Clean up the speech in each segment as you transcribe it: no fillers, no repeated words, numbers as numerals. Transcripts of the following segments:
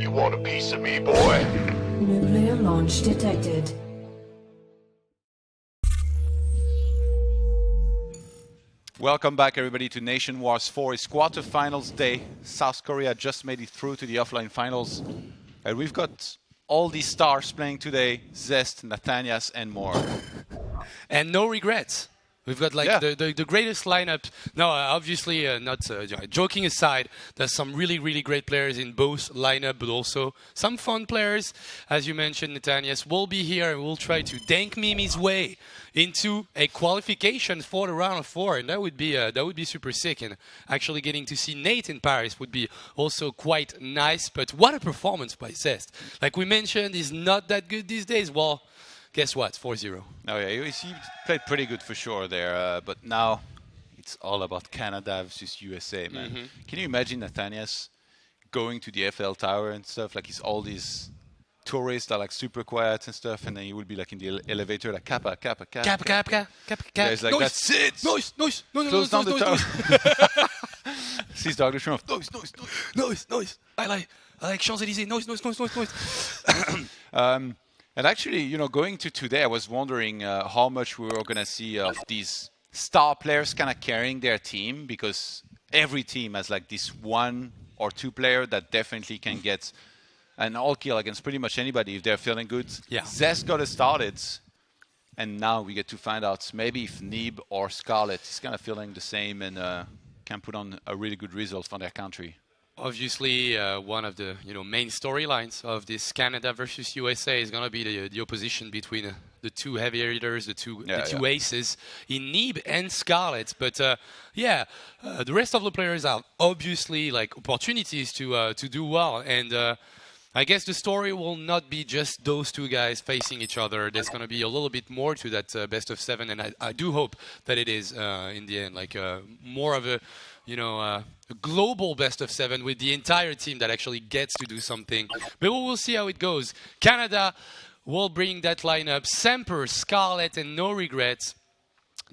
You want a piece of me, boy? Nuclear launch detected. Welcome back, everybody, to Nation Wars 4. It's quarterfinals day. South Korea just made it through to the offline finals. And we've got all these stars playing today. Zest, Nathanias, and more. And no regrets. We've got the greatest lineup. No, obviously not. Joking aside, there's some really, really great players in both lineup, but also some fun players. As you mentioned, Nathanias will be here and we'll try to dank meme his way into a qualification for the round of 4, and that would be super sick. And actually getting to see Nate in Paris would be also quite nice. But what a performance by Zest! Like we mentioned, he's not that good these days. Well, guess what? 4-0. Oh yeah, he played pretty good for sure there. But now it's all about Canada versus USA, man. Mm-hmm. Can you imagine Nathanias going to the FL Tower and stuff? Like he's all these tourists are like super quiet and stuff, and then he will be like in the elevator like kappa. Guys like, noise, that's it. Noise. Close down the tower. Sees Dr. Trump. Noise. I like Champs-Élysées. Noise. And actually, going to today, I was wondering how much we were going to see of these star players kind of carrying their team, because every team has like this 1 or 2 player that definitely can get an all-kill against pretty much anybody if they're feeling good. Yeah. Zest got it started, and now we get to find out maybe if Nib or Scarlet is kind of feeling the same and can put on a really good result for their country. Obviously, one of the main storylines of this Canada versus USA is going to be the opposition between the two heavy hitters, the two aces in Nib and Scarlet. But the rest of the players have obviously like opportunities to do well. And I guess the story will not be just those two guys facing each other. There's going to be a little bit more to that best of 7, and I do hope that it is in the end like more of a global best of 7 with the entire team that actually gets to do something. But we'll see how it goes. Canada will bring that lineup: Semper, Scarlet, and no regrets.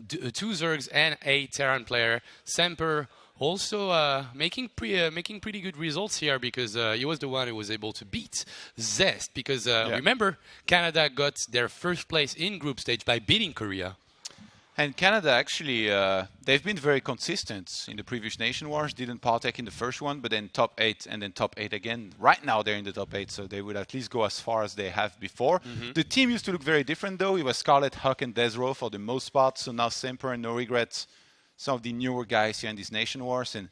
2 Zergs and a Terran player. Semper also making pretty good results here, because he was the one who was able to beat Zest, because remember, Canada got their first place in group stage by beating Korea. And Canada actually, they've been very consistent in the previous Nation Wars. Didn't partake in the first one, but then top 8 and then top 8 again. Right now they're in the top 8, so they would at least go as far as they have before. Mm-hmm. The team used to look very different though. It was Scarlet, Huck, and Desro for the most part. So now Semper and No Regrets, some of the newer guys here in these Nation Wars. And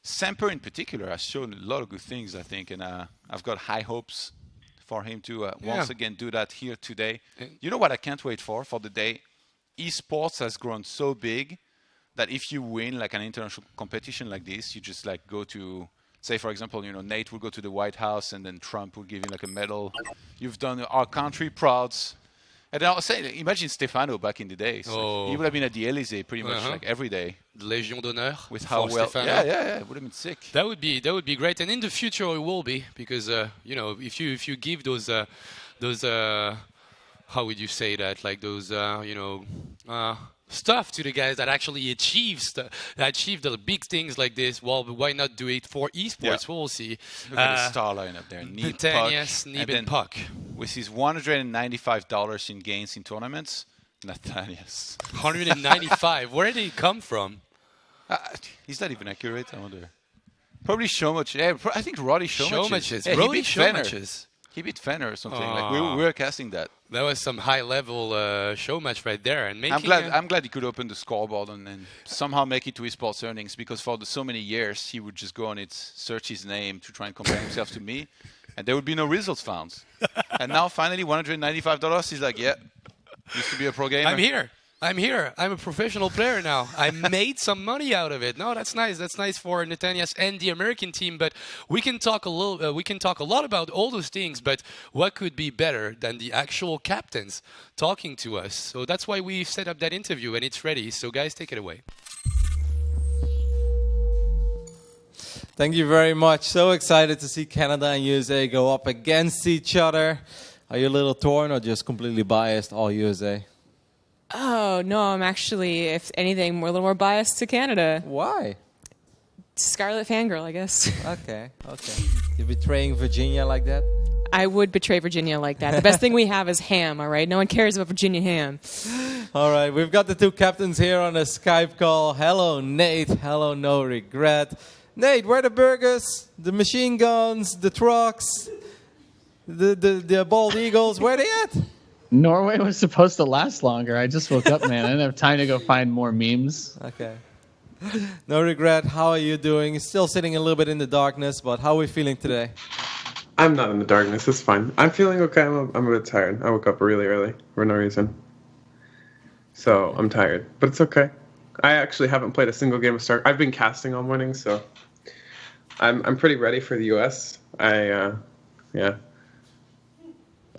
Semper in particular has shown a lot of good things, I think. And I've got high hopes for him to once again do that here today. You know what I can't wait for the day? Esports has grown so big that if you win like an international competition like this, you just like go to, say for example, Nate will go to the White House and then Trump will give him like a medal. You've done our country proud. And I'll say, imagine Stefano back in the days. Like, he would have been at the Elysee pretty much like every day. Légion d'honneur with how well. Stefano. Yeah, it would have been sick. That would be great, and in the future it will be, because if you give those how would you say that? Like those, stuff to the guys that actually achieve the big things like this. Well, why not do it for esports? Yeah. We'll see. Look at the star line up there. Nib and Puck. With his $195 in gains in tournaments, Nathanias. 195. Where did he come from? Is that even accurate? I wonder. Probably Showmatch. Yeah, I think Roddy Showmatches. Yeah, Roddy Showmatches. He beat Fenner or something. Like we were casting that. That was some high-level show match right there. And I'm glad he could open the scoreboard and somehow make it to esports earnings, because for so many years he would just go on it, search his name to try and compare himself to me, and there would be no results found. And now finally $195. He's like, yeah, used to be a pro gamer. I'm here. I'm a professional player now. I made some money out of it. No, that's nice. That's nice for Nathanias and the American team. But we can talk a lot about all those things. But what could be better than the actual captains talking to us? So that's why we set up that interview, and it's ready. So guys, take it away. Thank you very much. So excited to see Canada and USA go up against each other. Are you a little torn or just completely biased, all USA? Oh, no, I'm actually, if anything, a little more biased to Canada. Why? Scarlet fangirl, I guess. Okay. You're betraying Virginia like that? I would betray Virginia like that. The best thing we have is ham, all right? No one cares about Virginia ham. All right, we've got the two captains here on a Skype call. Hello, Nate. Hello, No Regret. Nate, where are the burgers, the machine guns, the trucks, the bald eagles? Where are they at? Norway was supposed to last longer. I just woke up, man. I didn't have time to go find more memes. Okay. No Regret, how are you doing? Still sitting a little bit in the darkness, but how are we feeling today? I'm not in the darkness. It's fine. I'm feeling okay. I'm a bit tired. I woke up really early for no reason. So I'm tired. But it's okay. I actually haven't played a single game of Starcraft. I've been casting all morning, so I'm pretty ready for the US. I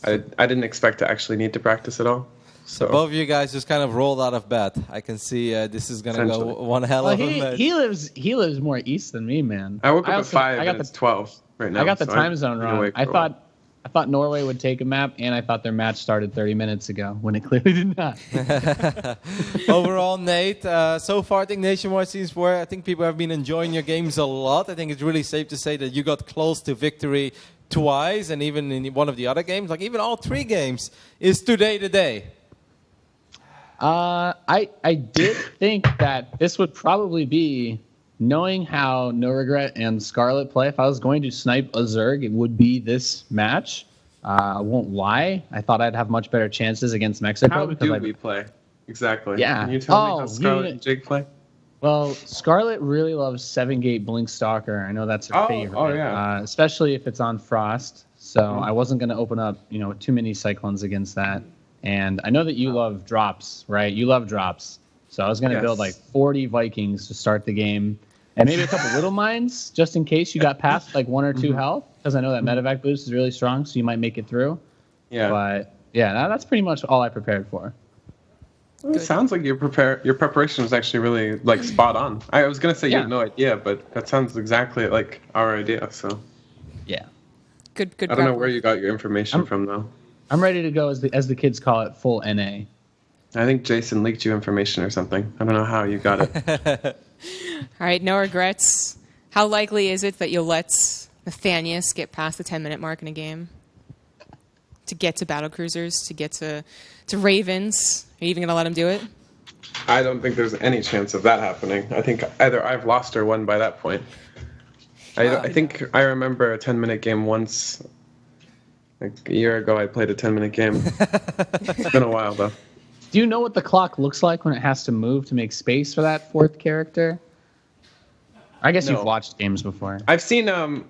didn't expect to actually need to practice at all. So both of you guys just kind of rolled out of bed. I can see this is going to go one hell of a match. He lives more east than me, man. I woke up at 5 and it's 12 right now. I got the time zone wrong. I thought Norway would take a map, and I thought their match started 30 minutes ago, when it clearly did not. Overall, Nate, so far I think nationwide seems where I think people have been enjoying your games a lot. I think it's really safe to say that you got close to victory twice, and even in one of the other games, like even all 3 games, is today the day. I did think that this would probably be, knowing how No Regret and Scarlet play, if I was going to snipe a Zerg, it would be this match. I won't lie. I thought I'd have much better chances against Mexico. How do we play? Exactly. Yeah. Can you tell me how Scarlet and Jake play? Well, Scarlet really loves 7-gate Blink Stalker. I know that's her favorite. Oh, yeah. Especially if it's on Frost. So I wasn't going to open up, too many Cyclones against that. And I know that you love drops, right? You love drops. So I was going to build like 40 Vikings to start the game. And maybe a couple little mines, just in case you got past like 1 or 2 health. Because I know that medevac boost is really strong, so you might make it through. Yeah. But yeah, that's pretty much all I prepared for. Well, it sounds like your preparation was actually really like spot on. I was going to say you had no idea, but that sounds exactly like our idea. So yeah. Good. I don't know where you got your information from, though. I'm ready to go, as the kids call it, full NA. I think Jason leaked you information or something. I don't know how you got it. All right, no regrets. How likely is it that you'll let Nathanius get past the 10-minute mark in a game? To get to battle cruisers, to get to Ravens? Are you even going to let him do it? I don't think there's any chance of that happening. I think either I've lost or won by that point. I think I remember a 10-minute game once. Like a year ago, I played a 10-minute game. It's been a while, though. Do you know what the clock looks like when it has to move to make space for that 4th character? I guess you've watched games before. I've seen. So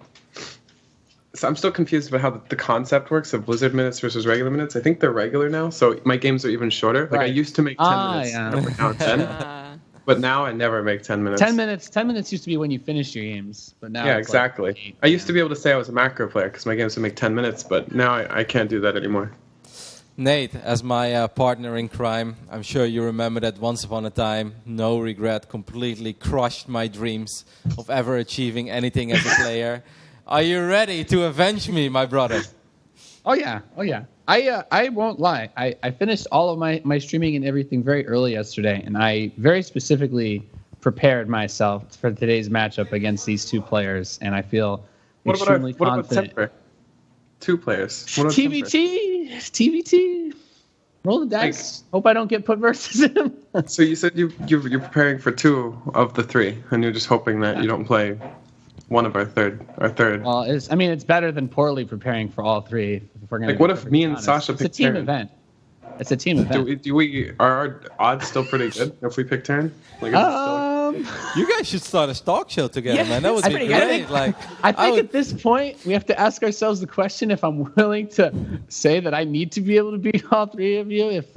I'm still confused about how the concept works of Blizzard minutes versus regular minutes. I think they're regular now, so my games are even shorter. Like I used to make 10 minutes, every now and 10. But now I never make 10 minutes. 10 minutes used to be when you finished your games, but now yeah, it's exactly. Like 8, I used to be able to say I was a macro player because my games would make 10 minutes, but now I can't do that anymore. Nate, as my partner in crime, I'm sure you remember that once upon a time, No Regret completely crushed my dreams of ever achieving anything as a player. Are you ready to avenge me, my brother? Oh yeah. I won't lie. I finished all of my streaming and everything very early yesterday, and I very specifically prepared myself for today's matchup against these 2 players, and I feel extremely confident. What about Temper? 2 players. What about TBT. Roll the dice. Hope I don't get put versus him. So you said you're preparing for 2 of the 3, and you're just hoping that you don't play one of our third. Well, it's better than poorly preparing for all 3. If we're gonna what if me and Sasha pick It's a team turn? event. It's a team event. Are our odds still pretty good if we pick turn? Like, You guys should start a talk show together, man. That would be pretty great. good. I think at this point we have to ask ourselves the question: if I'm willing to say that I need to be able to beat all 3 of you, if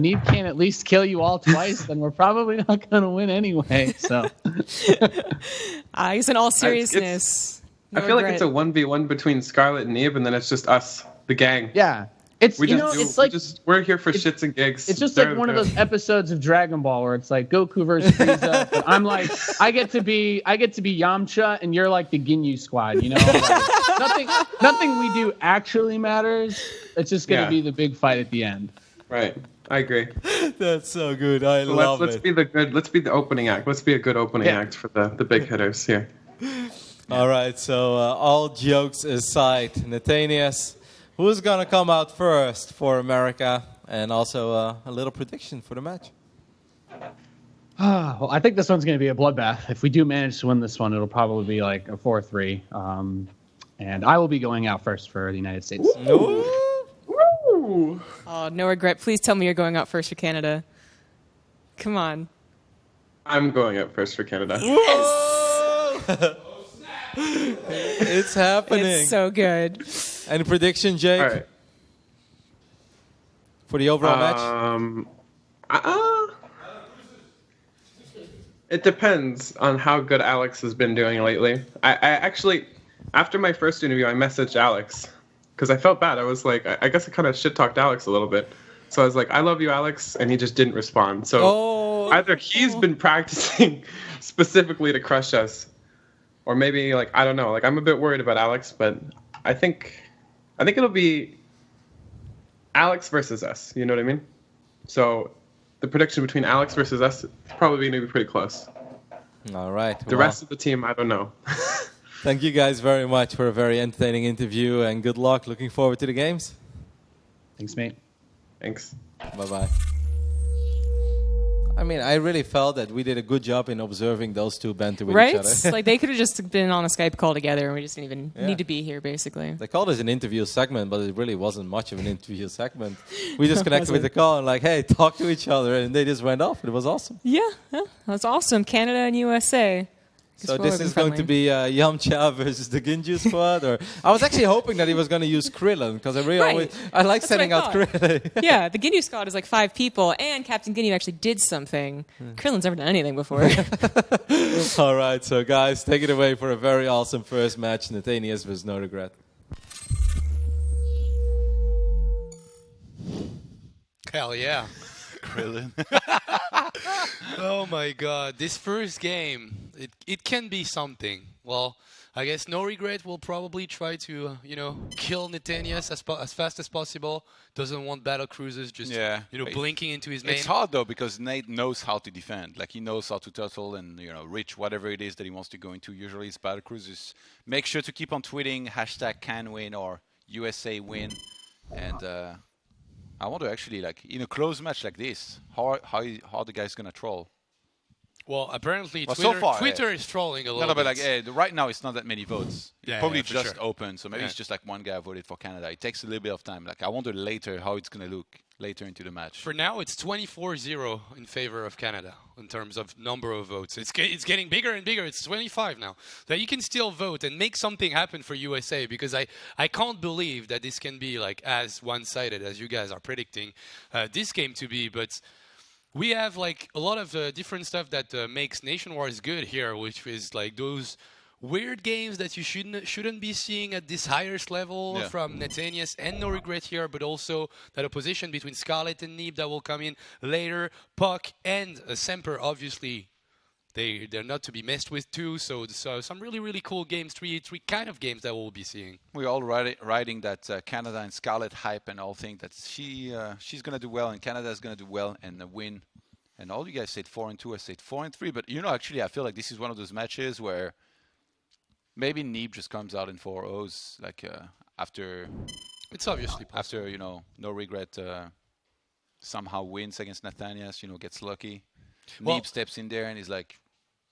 need can at least kill you all twice, then we're probably not going to win anyway. So, I guess in all seriousness, I feel like it's a 1v1 between Scarlet and Neve, and then it's just us, the gang. yeah. We're here for shits and gigs. It's just like one of those episodes of Dragon Ball where it's like Goku versus Frieza. But I'm like, I get to be Yamcha, and you're like the Ginyu Squad. Like, nothing we do actually matters. It's just gonna be the big fight at the end. Right. I agree. That's so good. I So love let's it. be the good. Let's be the opening act. Let's be a good opening act for the big hitters here. All right, so all jokes aside, Nathanias, who's going to come out first for America? And also a little prediction for the match. Well, I think this one's going to be a bloodbath. If we do manage to win this one, it'll probably be like a 4-3. And I will be going out first for the United States. Ooh. Ooh. Oh, no regret. Please tell me you're going out first for Canada. Come on. I'm going up first for Canada. It's happening. It's so good. Any prediction, Jake? All right. For the overall match? It depends on how good Alex has been doing lately. I actually, after my first interview, I messaged Alex because I felt bad. I was like, I guess I kind of shit-talked Alex a little bit. So I was like, I love you, Alex, and he just didn't respond. So either he's been practicing specifically to crush us, or maybe, like, I don't know. Like, I'm a bit worried about Alex, but I think it'll be Alex versus us. You know what I mean? So the prediction between Alex versus us is probably going to be pretty close. All right. The rest of the team, I don't know. Thank you guys very much for a very entertaining interview, and good luck. Looking forward to the games. Thanks, mate. Thanks. Bye-bye. I mean, I really felt that we did a good job in observing those two banter with each other. Right? Like, they could have just been on a Skype call together, and we just didn't even need to be here, basically. They called it an interview segment, but it really wasn't much of an interview segment. We just connected with the call and like, hey, talk to each other, and they just went off. It was awesome. Yeah, that's awesome. Canada and USA. So this is going to be Yamcha versus the Ginju squad, or I was actually hoping that he was going to use Krillin because I like setting out Krillin. Yeah, the Ginyu squad is like 5 people, and Captain Ginyu actually did something. Krillin's never done anything before. All right, so guys, take it away for a very awesome first match, Nathanias versus No Regret. Hell yeah. Krillin. Oh my god, this first game, it can be something. Well, I guess No Regret will probably try to, kill Nathanias as fast as possible. Doesn't want battle cruisers just, blinking into his main. It's hard though because Nate knows how to defend. Like he knows how to turtle and reach whatever it is that he wants to go into. Usually it's battle cruisers. Make sure to keep on tweeting #CanWin or USA win. And I wonder actually, like in a close match like this, how the guy's gonna troll. Well, apparently Well, Twitter, so far, Twitter is trolling a little No, bit. but like right now it's not that many votes. Yeah, probably for just sure. open, so maybe it's just like one guy voted for Canada. It takes a little bit of time. Like I wonder later how it's gonna look later into the match. For now, it's 24-0 in favor of Canada in terms of number of votes. It's getting bigger and bigger. It's 25 now. So you can still vote and make something happen for USA because I can't believe that this can be like as one-sided as you guys are predicting this game to be. But we have like a lot of different stuff that makes Nation Wars good here, which is like those weird games that you shouldn't be seeing at this highest level from Nathanias and No Regret here, but also that opposition between Scarlet and Neeb that will come in later. Puck and Semper, obviously, they're not to be messed with too. So some really, really cool games, three kind of games that we'll be seeing. We're all riding that Canada and Scarlet hype and all think that she's going to do well and Canada is going to do well and win. And all you guys said 4-2, I said 4-3. But, actually, I feel like this is one of those matches where maybe Neeb just comes out in 4-0s, like after... It's obviously possible. After, No Regret somehow wins against Nathanias, gets lucky. Well, Neeb steps in there and he's like,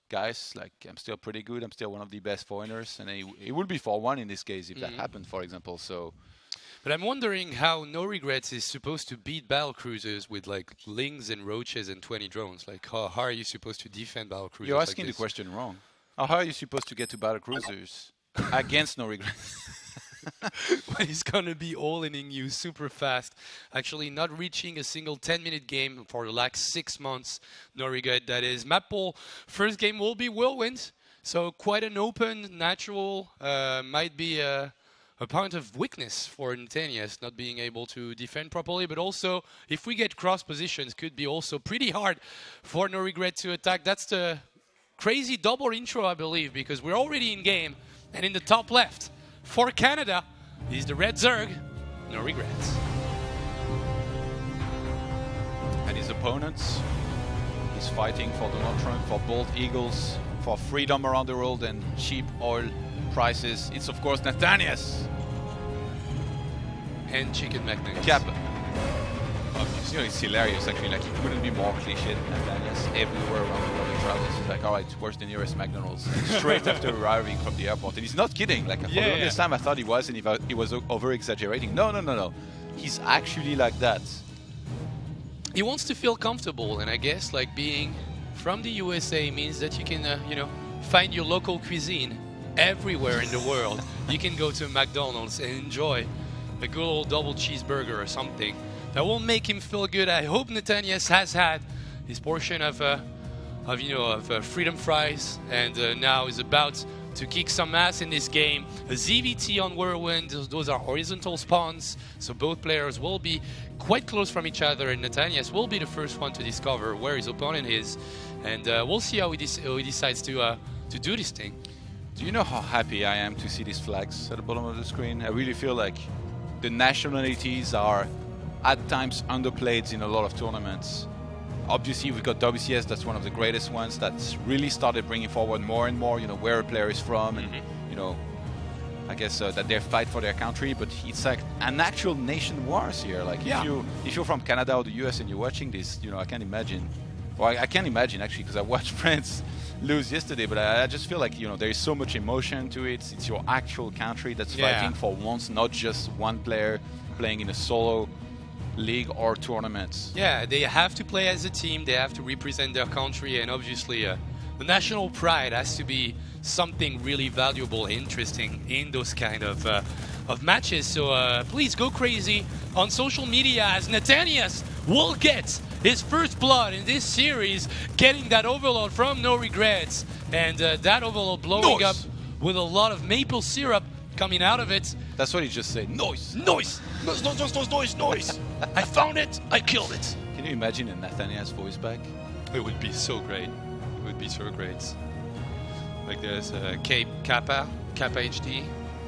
guys, like I'm still pretty good. I'm still one of the best foreigners. And it would be 4-1 in this case if that happened, for example. So... But I'm wondering how No Regrets is supposed to beat battle cruisers with like Lings and Roaches and 20 drones. Like how are you supposed to defend battle cruisers? You're asking like the question wrong. How are you supposed to get to battle cruisers against No Regrets? When he's gonna be all-inning you super fast, actually not reaching a single 10-minute game for the last 6 months. No Regret, that is. Map pool, first game will be Whirlwind, so quite an open, natural, might be a point of weakness for Nathanias, not being able to defend properly, but also if we get cross positions, could be also pretty hard for No Regret to attack. That's the crazy double intro, I believe, because we're already in game, and in the top left for Canada is the Red Zerg. No Regrets. And his opponents, he's fighting for the notre, for bald eagles, for freedom around the world and cheap oil prices. It's of course Nathanias. And chicken McNuggets. Cap. You know, it's hilarious actually, like he couldn't be more cliche than Nathanias. Everywhere around the world he travels, he's like, alright, where's the nearest McDonald's? Straight after arriving from the airport. And he's not kidding, like for the longest time I thought he was, and he was over-exaggerating. No. He's actually like that. He wants to feel comfortable, and I guess like being from the USA means that you can, find your local cuisine everywhere in the world. You can go to McDonald's and enjoy a good old double cheeseburger or something. That will make him feel good. I hope Nathanias has had his portion of freedom fries, and now is about to kick some ass in this game. A ZVT on Whirlwind, those are horizontal spawns, so both players will be quite close from each other, and Nathanias will be the first one to discover where his opponent is, and we'll see how he decides to do this thing. Do you know how happy I am to see these flags at the bottom of the screen? I really feel like the nationalities are at times underplayed in a lot of tournaments. Obviously, we've got WCS, that's one of the greatest ones that's really started bringing forward more and more, where a player is from, and, I guess that they fight for their country, but it's like an actual nation wars here. Like, if you're from Canada or the US and you're watching this, I can't imagine. Well, I can't imagine, actually, because I watched France lose yesterday, but I just feel like, there is so much emotion to it. It's your actual country that's fighting for once, not just one player playing in a solo league or tournaments. Yeah, they have to play as a team, they have to represent their country, and obviously the national pride has to be something really valuable, interesting in those kind of matches. So please go crazy on social media as Nathanias will get his first blood in this series, getting that overload from No Regrets, and that overload blowing up with a lot of maple syrup coming out of it. That's what he just said. Noise! Noise! Noise! I found it! I killed it! Can you imagine a Nathanias voice back? It would be so great. It would be so great. Like there's Kappa HD,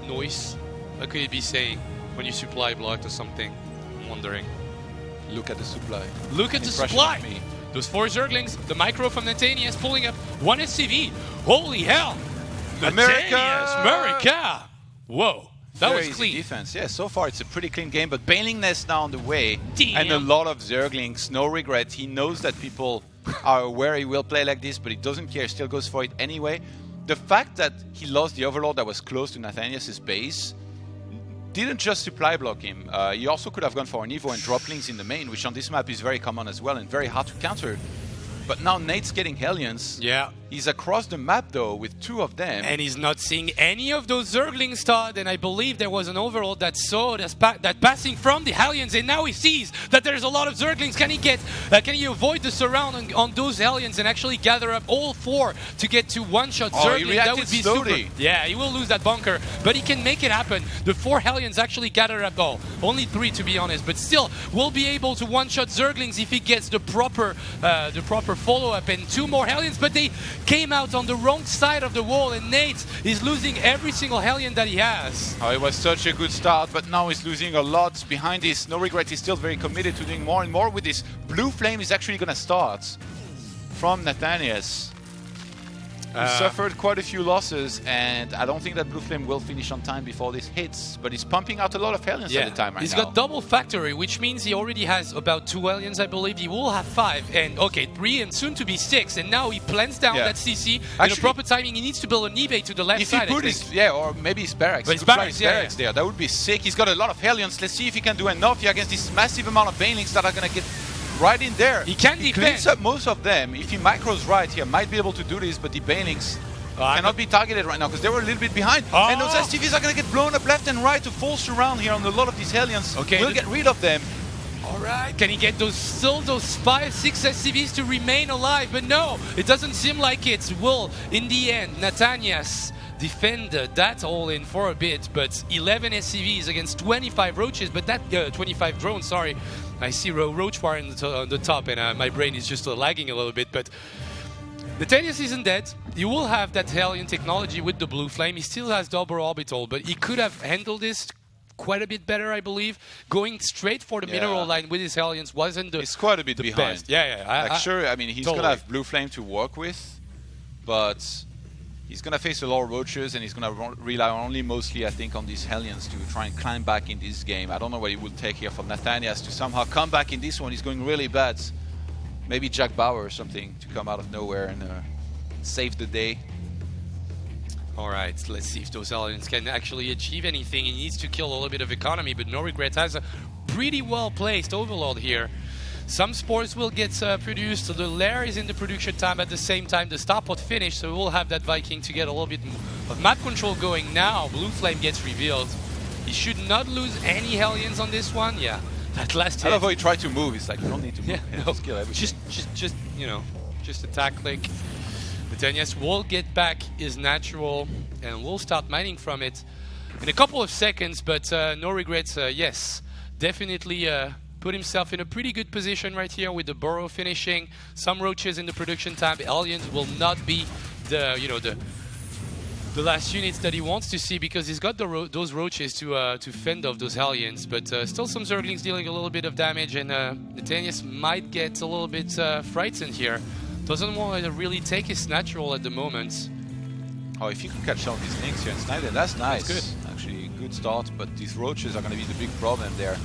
Noise. What could it be saying when you supply blocked or something? I'm wondering. Look at the supply. Look at the supply! Those 4 Zerglings, the micro from Nathanias pulling up 1 SCV. Holy hell! America! Whoa. That Very was clean. Easy defense. Yeah, so far it's a pretty clean game, but Bailingness now on the way. Damn. And a lot of Zerglings, no regret. He knows that people are aware he will play like this, but he doesn't care, still goes for it anyway. The fact that he lost the Overlord that was close to Nathanias' base didn't just supply block him. He also could have gone for an Evo and droplings in the main, which on this map is very common as well and very hard to counter. But now Nate's getting Hellions. Yeah. He's across the map though with 2 of them. And he's not seeing any of those Zerglings, Todd. And I believe there was an overlord that saw that passing from the Hellions, and now he sees that there's a lot of Zerglings. Can he avoid the surround on those Hellions and actually gather up all 4 to get to one-shot Zergling? That would be slowly. Super. Yeah, he will lose that bunker, but he can make it happen. The 4 Hellions actually gather up, only 3 to be honest, but still will be able to one-shot Zerglings if he gets the proper follow-up, and 2 more Hellions, but they came out on the wrong side of the wall, and Nate is losing every single Hellion that he has. Oh, it was such a good start, but now he's losing a lot behind this. No Regret is still very committed to doing more and more with this. Blue Flame is actually going to start from Nathanias. He suffered quite a few losses, and I don't think that Blue Flame will finish on time before this hits, but he's pumping out a lot of Hellions at the time right now. He's got double factory, which means he already has about 2 Hellions, I believe. He will have 5, and 3, and soon to be 6, and now he plans down that CC in a proper timing. He needs to build an eBay to the left side, if he put his, or maybe his barracks. But his barracks, there. That would be sick. He's got a lot of Hellions. Let's see if he can do enough here against this massive amount of Banelings that are going to get right in there. He can defend. Cleans up most of them. If he micros right here, might be able to do this, but the Banelings cannot be targeted right now because they were a little bit behind. And those STVs are going to get blown up left and right to false around here on a lot of these Hellions. We'll get rid of them. Alright, can he get those 5, 6 SCVs to remain alive? But no, it doesn't seem like it will. In the end, Nathanias defended that all in for a bit, but 11 SCVs against 25 roaches, but that 25 drones, sorry. I see Roach Fire on the top, and my brain is just lagging a little bit, but Nathanias isn't dead. He will have that Hellion technology with the Blue Flame. He still has double orbital, but he could have handled this quite a bit better, I believe. Going straight for the mineral line with his Hellions wasn't the It's quite a bit behind. best. Yeah. Sure, I mean, he's totally. going to have Blue Flame to work with, but he's going to face a lot of roaches, and he's going to rely only mostly, I think, on these Hellions to try and climb back in this game. I don't know what he will take here from Nathanias to somehow come back in this one. He's going really bad. Maybe Jack Bauer or something to come out of nowhere and save the day. All right, let's see if those Hellions can actually achieve anything. He needs to kill a little bit of economy, but No Regrets has a pretty well-placed Overlord here. Some spores will get produced, so the lair is in the production time at the same time the starport finished, so we'll have that Viking to get a little bit of map control going now. Blue Flame gets revealed. He should not lose any Hellions on this one. Yeah, that last hit. I love how he tried to move. It's like, you don't need to move. Yeah, no, just kill everything. just you know, just attack click. Nathanias will get back his natural, and we'll start mining from it in a couple of seconds, but No Regrets, yes, definitely put himself in a pretty good position right here with the burrow finishing. Some roaches in the production time. Aliens will not be the the last units that he wants to see, because he's got those roaches to fend off those Hellions, but still some Zerglings dealing a little bit of damage, and Nathanias might get a little bit frightened here. Doesn't want to really take his natural at the moment. Oh, if you could catch some of these links here and snipe them, that's nice. That's good. Actually, good start, but these roaches are going to be the big problem there.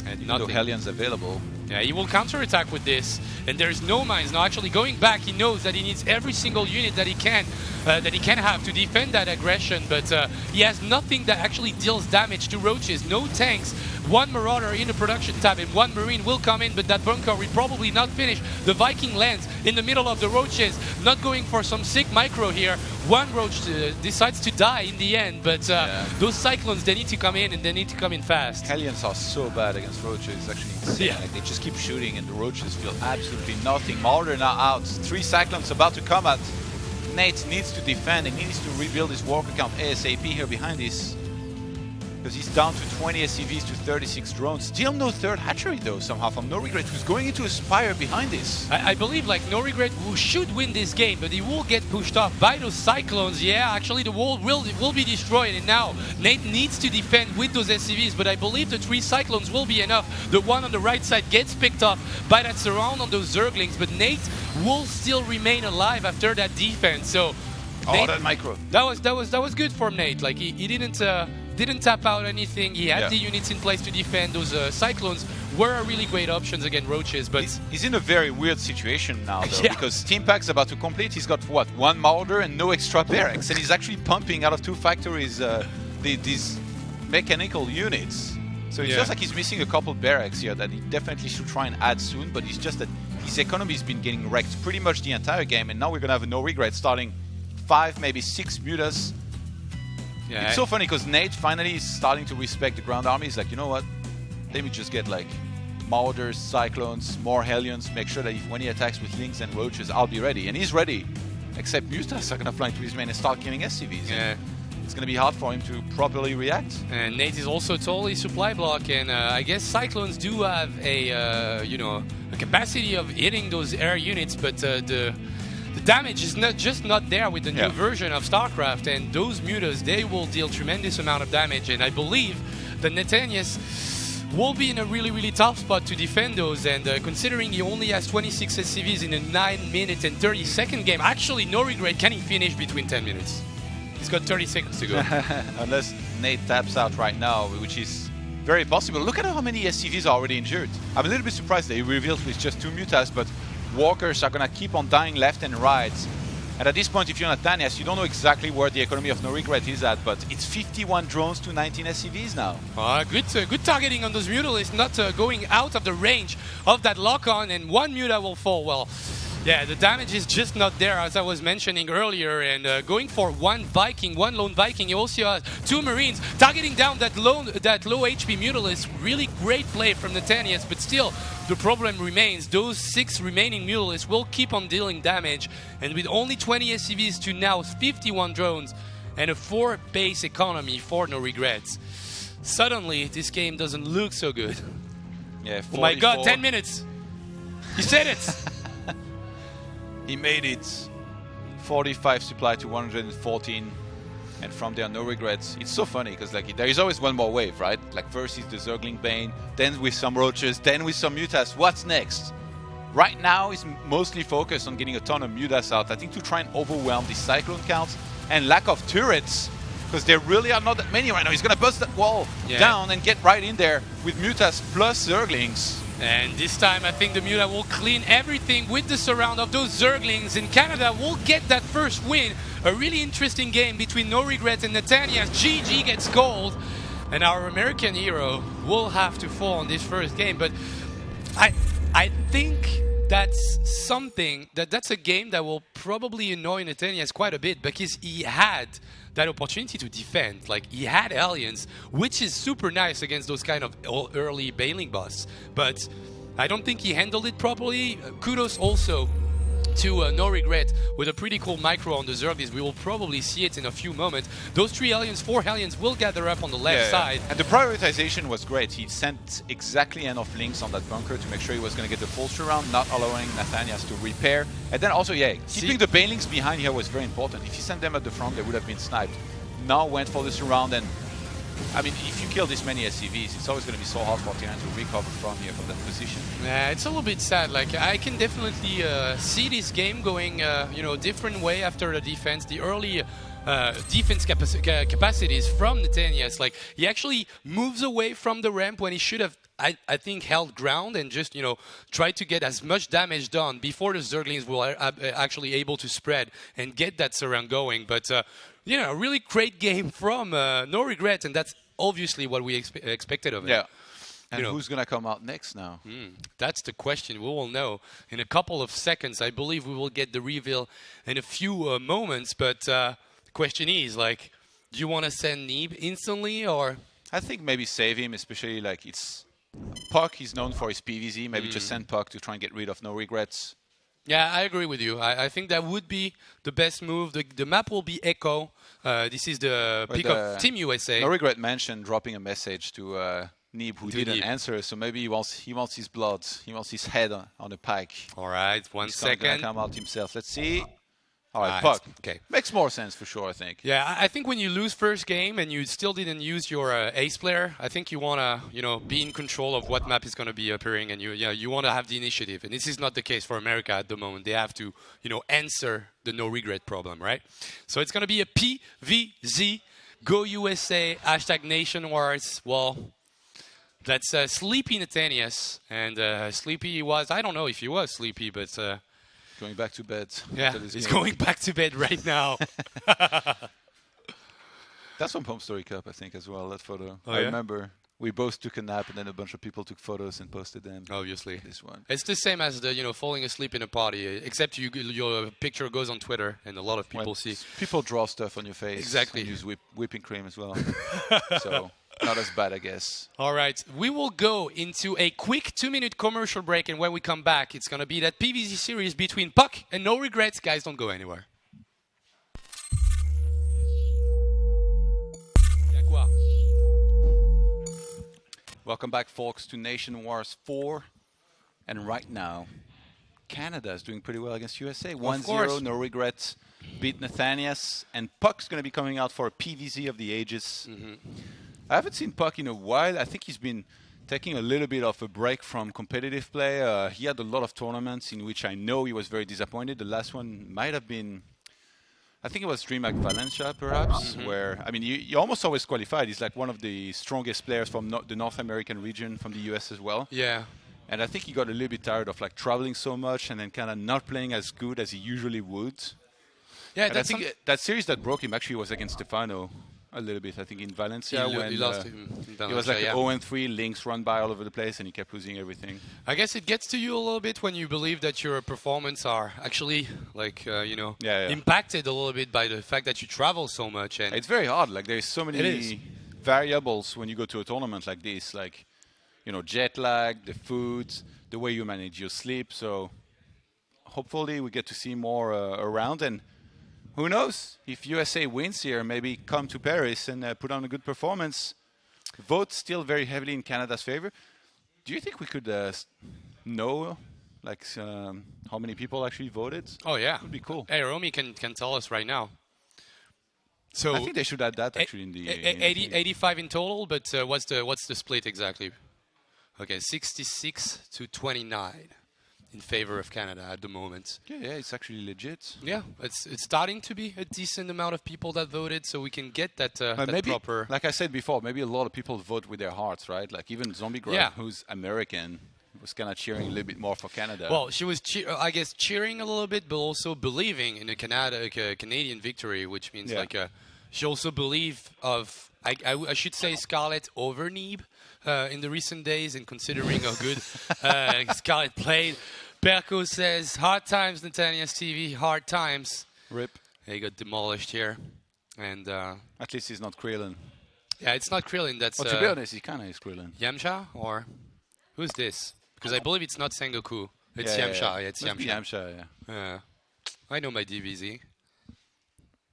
And even though Hellions available. Yeah, he will counterattack with this, and there's no mines. Now, actually, going back, he knows that he needs every single unit that he can have to defend that aggression, but he has nothing that actually deals damage to roaches. No tanks, one Marauder in the production tab, and one Marine will come in, but that bunker will probably not finish. The Viking lands in the middle of the roaches, not going for some sick micro here. One roach decides to die in the end, but those Cyclones, they need to come in, and they need to come in fast. Hellions are so bad against roaches, it's actually insane. Yeah. Like, they just keep shooting, and the roaches feel absolutely nothing. Marauder now out. 3 Cyclones about to come at. Nate needs to defend, and he needs to rebuild his walker count ASAP here behind this. Because he's down to 20 SCVs to 36 drones. Still no third hatchery though, somehow, from No Regret, who's going into a Spire behind this. I believe like No Regret should win this game, but he will get pushed off by those Cyclones. Yeah, actually the wall will be destroyed, and now Nate needs to defend with those SCVs, but I believe the 3 Cyclones will be enough. The one on the right side gets picked up by that surround on those Zerglings, but Nate will still remain alive after that defense. So Nate, that micro. That was good for Nate. Like he didn't tap out anything. He had the units in place to defend. Those Cyclones were really great options against roaches, but he's in a very weird situation now though, because Team Pack's about to complete. He's got what, 1 Marauder and no extra barracks, and he's actually pumping out of 2 factories these mechanical units. So it feels like he's missing a couple barracks here that he definitely should try and add soon, but it's just that his economy's been getting wrecked pretty much the entire game, and now we're gonna have a No Regret starting 5, maybe 6 mutas. yeah, It's so funny because Nate finally is starting to respect the ground army. He's like, you know what? Let me just get like Marauders, Cyclones, more Hellions, make sure that when he attacks with Lynx and Roaches, I'll be ready. And he's ready. Except Mutas are going to fly into his main and start killing SCVs. yeah. It's going to be hard for him to properly react. And Nate is also totally supply block, and I guess Cyclones do have a a capacity of hitting those air units, but the damage is not there with the new version of Starcraft, and those mutas, they will deal tremendous amount of damage, and I believe that Nathanias will be in a really tough spot to defend those, and considering he only has 26 SCVs in a 9-minute and 30-second game, actually No Regret, can he finish between 10 minutes? He's got 30 seconds to go. Unless Nate taps out right now, which is very possible. Look at how many SCVs are already injured. I'm a little bit surprised that he revealed with just 2 mutas, but walkers are going to keep on dying left and right. And at this point, if you're Nathanias, you don't know exactly where the economy of No Regret is at, but it's 51 drones to 19 SCVs now. Good targeting on those mutalisks, not going out of the range of that lock-on, and 1 muta will fall. Well, yeah, the damage is just not there, as I was mentioning earlier, and going for 1 Viking, 1 lone Viking. He also has 2 Marines targeting down that low HP Mutalisk. Really great play from Nathanias, but still, the problem remains. Those 6 remaining Mutalisks will keep on dealing damage, and with only 20 SCVs to now 51 drones and a 4 base economy for No Regrets, suddenly this game doesn't look so good. Yeah, 44. Oh my god, 10 minutes! He said it! He made it. 45 supply to 114. And from there, no regrets. It's so funny because like there is always one more wave, right? Like first is the Zergling Bane, then with some roaches, then with some Mutas. What's next? Right now, he's mostly focused on getting a ton of Mutas out. I think to try and overwhelm the Cyclone counts and lack of turrets, because there really are not that many right now. He's gonna bust that wall down and get right in there with Mutas plus Zerglings. And this time, I think the Muta will clean everything with the surround of those Zerglings. And Canada will get that first win. A really interesting game between No Regrets and Netanya. GG gets gold. And our American hero will have to fall in this first game. But I think that's something, that's a game that will probably annoy Netanya quite a bit, because he had that opportunity to defend. Like, he had Aliens, which is super nice against those kind of early bailing boss. But I don't think he handled it properly. Kudos also to No Regret with a pretty cool micro on the Zerglings. We will probably see it in a few moments. Those 4 aliens will gather up on the left side. And the prioritization was great. He sent exactly enough links on that bunker to make sure he was going to get the full surround, not allowing Nathanias to repair. And then also, keeping the banelings behind here was very important. If he sent them at the front, they would have been sniped. Now went for the surround, and I mean, if you kill this many SCVs, it's always going to be so hard for Tiran to recover from here, from that position. Yeah, it's a little bit sad. Like, I can definitely see this game going, different way after the defense. The early defense capacities from Netanyas. Like, he actually moves away from the ramp when he should have, I think, held ground and just, tried to get as much damage done before the Zerglings were actually able to spread and get that surround going. But a really great game from No Regret, and that's obviously what we expected of it. Yeah. And who's going to come out next now? That's the question. We will know in a couple of seconds. I believe we will get the reveal in a few moments. But the question is, like, do you want to send Neeb instantly, or? I think maybe save him, especially like it's Puck. He's known for his PVZ. Maybe just send Puck to try and get rid of No Regrets. Yeah, I agree with you. I think that would be the best move. The map will be Echo. This is the pick of Team USA. No Regret mentioned dropping a message to Neeb, who didn't answer. So maybe he wants his blood. He wants his head on a pike. All right, He's second. Gonna come out himself. Let's see. All right, Puck. Okay. Makes more sense for sure, I think. Yeah, I think when you lose first game and you still didn't use your ace player, I think you want to, be in control of what map is going to be appearing, and you want to have the initiative. And this is not the case for America at the moment. They have to, answer the no regret problem, right? So it's going to be a PVZ, Go USA, #Nation Wars. Well, that's Sleepy Netanyas, and Sleepy was, I don't know if he was sleepy, but... Going back to bed. Yeah, he's going back to bed right now. That's from Home Story Cup, I think, as well, that photo. Oh, I remember we both took a nap, and then a bunch of people took photos and posted them. Obviously. This one. It's the same as the, falling asleep in a party, except your picture goes on Twitter, and a lot of people see. People draw stuff on your face. Exactly. And use whipping cream as well. So... not as bad, I guess. All right. We will go into a quick 2-minute commercial break, and when we come back, it's going to be that PVZ series between Puck and No Regrets. Guys, don't go anywhere. Welcome back, folks, to Nation Wars 4. And right now, Canada is doing pretty well against USA. 1-0, No Regrets. Beat Nathanias. And Puck's going to be coming out for a PVZ of the ages. I haven't seen Puck in a while. I think he's been taking a little bit of a break from competitive play. He had a lot of tournaments in which I know he was very disappointed. The last one might have been, I think it was DreamHack Valencia, perhaps, where, I mean, you almost always qualified. He's like one of the strongest players from the North American region, from the US as well. Yeah. And I think he got a little bit tired of like traveling so much and then kind of not playing as good as he usually would. Yeah, and I think that series that broke him actually was against Stefano. A little bit, I think, in Valencia when he lost him in Valencia, it was like 0-3, links run by all over the place, and he kept losing everything. I guess it gets to you a little bit when you believe that your performance are actually, like, impacted a little bit by the fact that you travel so much. And it's very hard. Like, there's so many variables when you go to a tournament like this. Like, jet lag, the food, the way you manage your sleep. So hopefully we get to see more around. And who knows? If USA wins here, maybe come to Paris and put on a good performance. Vote still very heavily in Canada's favor. Do you think we could know, like, how many people actually voted? Oh, yeah. That would be cool. Hey, Romy can tell us right now. So I think they should add that actually in the 85 in total, but what's the split exactly? Okay, 66 to 29 in favor of Canada at the moment. Yeah, it's actually legit. Yeah, it's starting to be a decent amount of people that voted, so we can get that, that maybe, proper. Like I said before, maybe a lot of people vote with their hearts, right? Like even Zombie Grub, who's American, was kind of cheering a little bit more for Canada. Well, she was, I guess, cheering a little bit, but also believing in a Canadian victory, which means she also believed of, I should say, Scarlett over Neeb in the recent days, and considering how good Scarlett played. Perko says, hard times, Netania's TV, hard times. Rip. He got demolished here. And at least he's not Krillin. Yeah, it's not Krillin. That's to be honest, he kind of is Krillin. Yamcha? Or who's this? Because I believe it's not Sengoku. It's Yamcha. Yeah, it's Yamcha. Yamcha, yeah. I know my DBZ.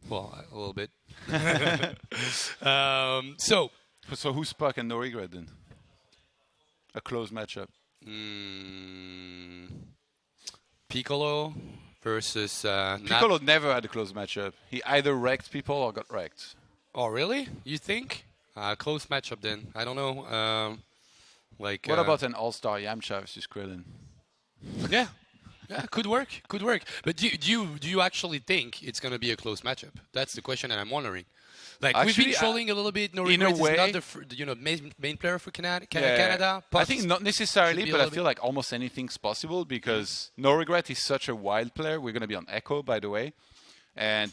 Well, a little bit. So who's Puck and No Regret then? A close matchup. Piccolo versus Piccolo never had a close matchup. He either wrecked people or got wrecked. Oh, really? You think? Close matchup then. I don't know. What about an all-star Yamcha versus Krillin? Yeah, could work. But do you actually think it's going to be a close matchup? That's the question that I'm wondering. Like, actually, we've been trolling a little bit. No Regrets is not the main player for Canada. I think not necessarily, but I feel like almost anything's possible because No Regret is such a wild player. We're going to be on Echo, by the way. And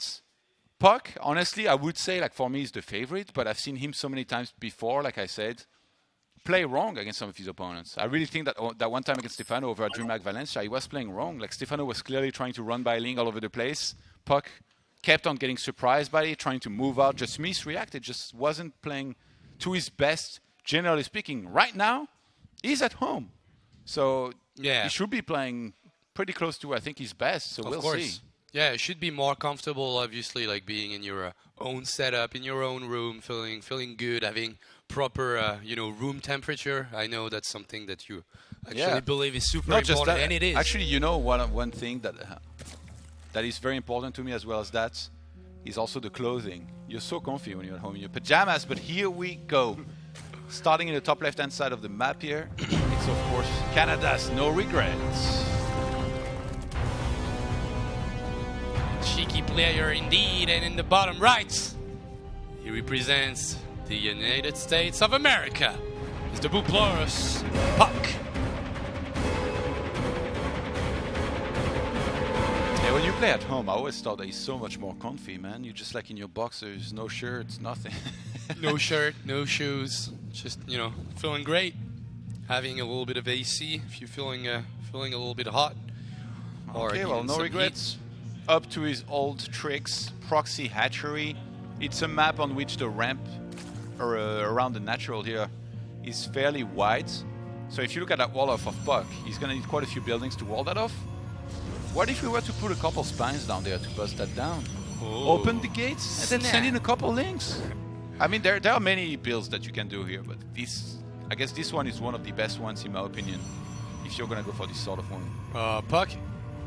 Puck, honestly, I would say, like, for me, is the favorite, but I've seen him so many times before, like I said, play wrong against some of his opponents. I really think that one time against Stefano over at DreamHack Valencia, he was playing wrong. Like, Stefano was clearly trying to run by Ling all over the place. Puck kept on getting surprised by it, trying to move out, just misreacted, just wasn't playing to his best, generally speaking. Right now, he's at home. So he should be playing pretty close to, I think, his best. So we'll see. Yeah, it should be more comfortable, obviously, like being in your own setup, in your own room, feeling good, having proper, room temperature. I know that's something that you actually believe is super important, and it is. Actually, one thing that is very important to me as well as that is also the clothing. You're so comfy when you're at home in your pajamas, but here we go. Starting in the top left-hand side of the map here, it's of course Canada's No Regrets. Cheeky player indeed, and in the bottom right, he represents the United States of America. It's the Buplorus Puck. Yeah, when you play at home, I always thought that it's so much more comfy, man. You're just like in your boxers, no shirts, nothing. No shirt, no shoes, just, feeling great. Having a little bit of AC if you're feeling a little bit hot. Okay, well, No Regrets. Up to his old tricks, Proxy Hatchery. It's a map on which the ramp around the natural here is fairly wide. So if you look at that wall off of Puck, he's going to need quite a few buildings to wall that off. What if we were to put a couple spines down there to bust that down? Open the gates and then send in a couple links. I mean, there are many builds that you can do here, but I guess this one is one of the best ones in my opinion, if you're going to go for this sort of one.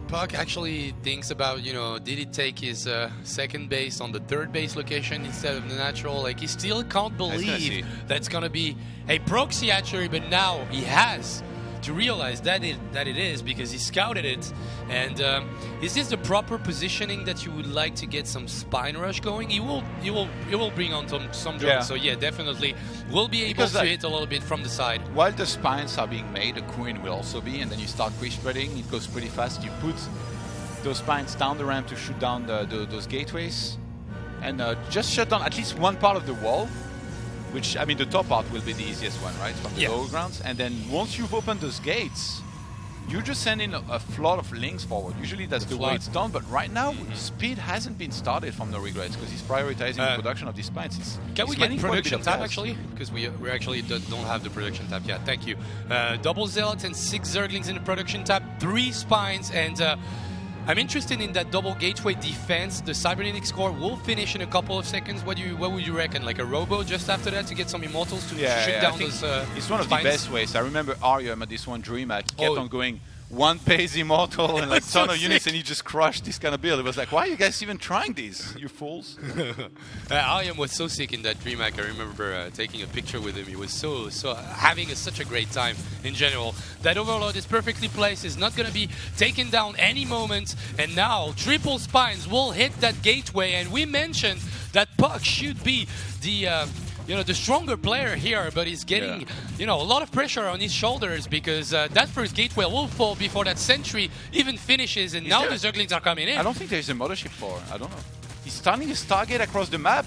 Puck actually thinks about, did he take his second base on the third base location instead of the natural? Like, he still can't believe that's going to be a proxy hatchery, but now he has to realize that it is, because he scouted it. And is this the proper positioning that you would like to get some spine rush going? He will bring on some drones. Yeah. So yeah, definitely will be able to hit a little bit from the side. While the spines are being made, a queen will also be, and then you start quick spreading. It goes pretty fast. You put those spines down the ramp to shoot down those gateways, and just shut down at least one part of the wall. Which, I mean, the top part will be the easiest one, right? From the lower grounds. And then once you've opened those gates, you just send in a flood of links forward. Usually that's the way it's done. But right now, speed hasn't been started from No Regrets because he's prioritizing the production of these spines. Can we get production tab, actually? Because we actually don't have the production tab yet. Thank you. Double Zealots and 6 Zerglings in the production tab. 3 spines and... I'm interested in that double gateway defense. The Cybernetic score will finish in a couple of seconds. What would you reckon? Like a robo just after that to get some immortals to shoot down those it's one of the best ways. I remember Arium at this one DreamHack kept on going one base immortal and like so ton of units, sick. and you just crushed this kind of build. It was like, why are you guys even trying these? You fools! Ayam was so sick in that DreamHack. I remember taking a picture with him. He was so having such a great time in general. That Overlord is perfectly placed. Is not going to be taken down any moment. And now triple spines will hit that gateway. And we mentioned that Puck should be the the stronger player here, but he's getting a lot of pressure on his shoulders because that first gateway will fall before that sentry even finishes, and now the Zerglings are coming in. I don't think there's a mothership for. I don't know. He's stunning his target across the map.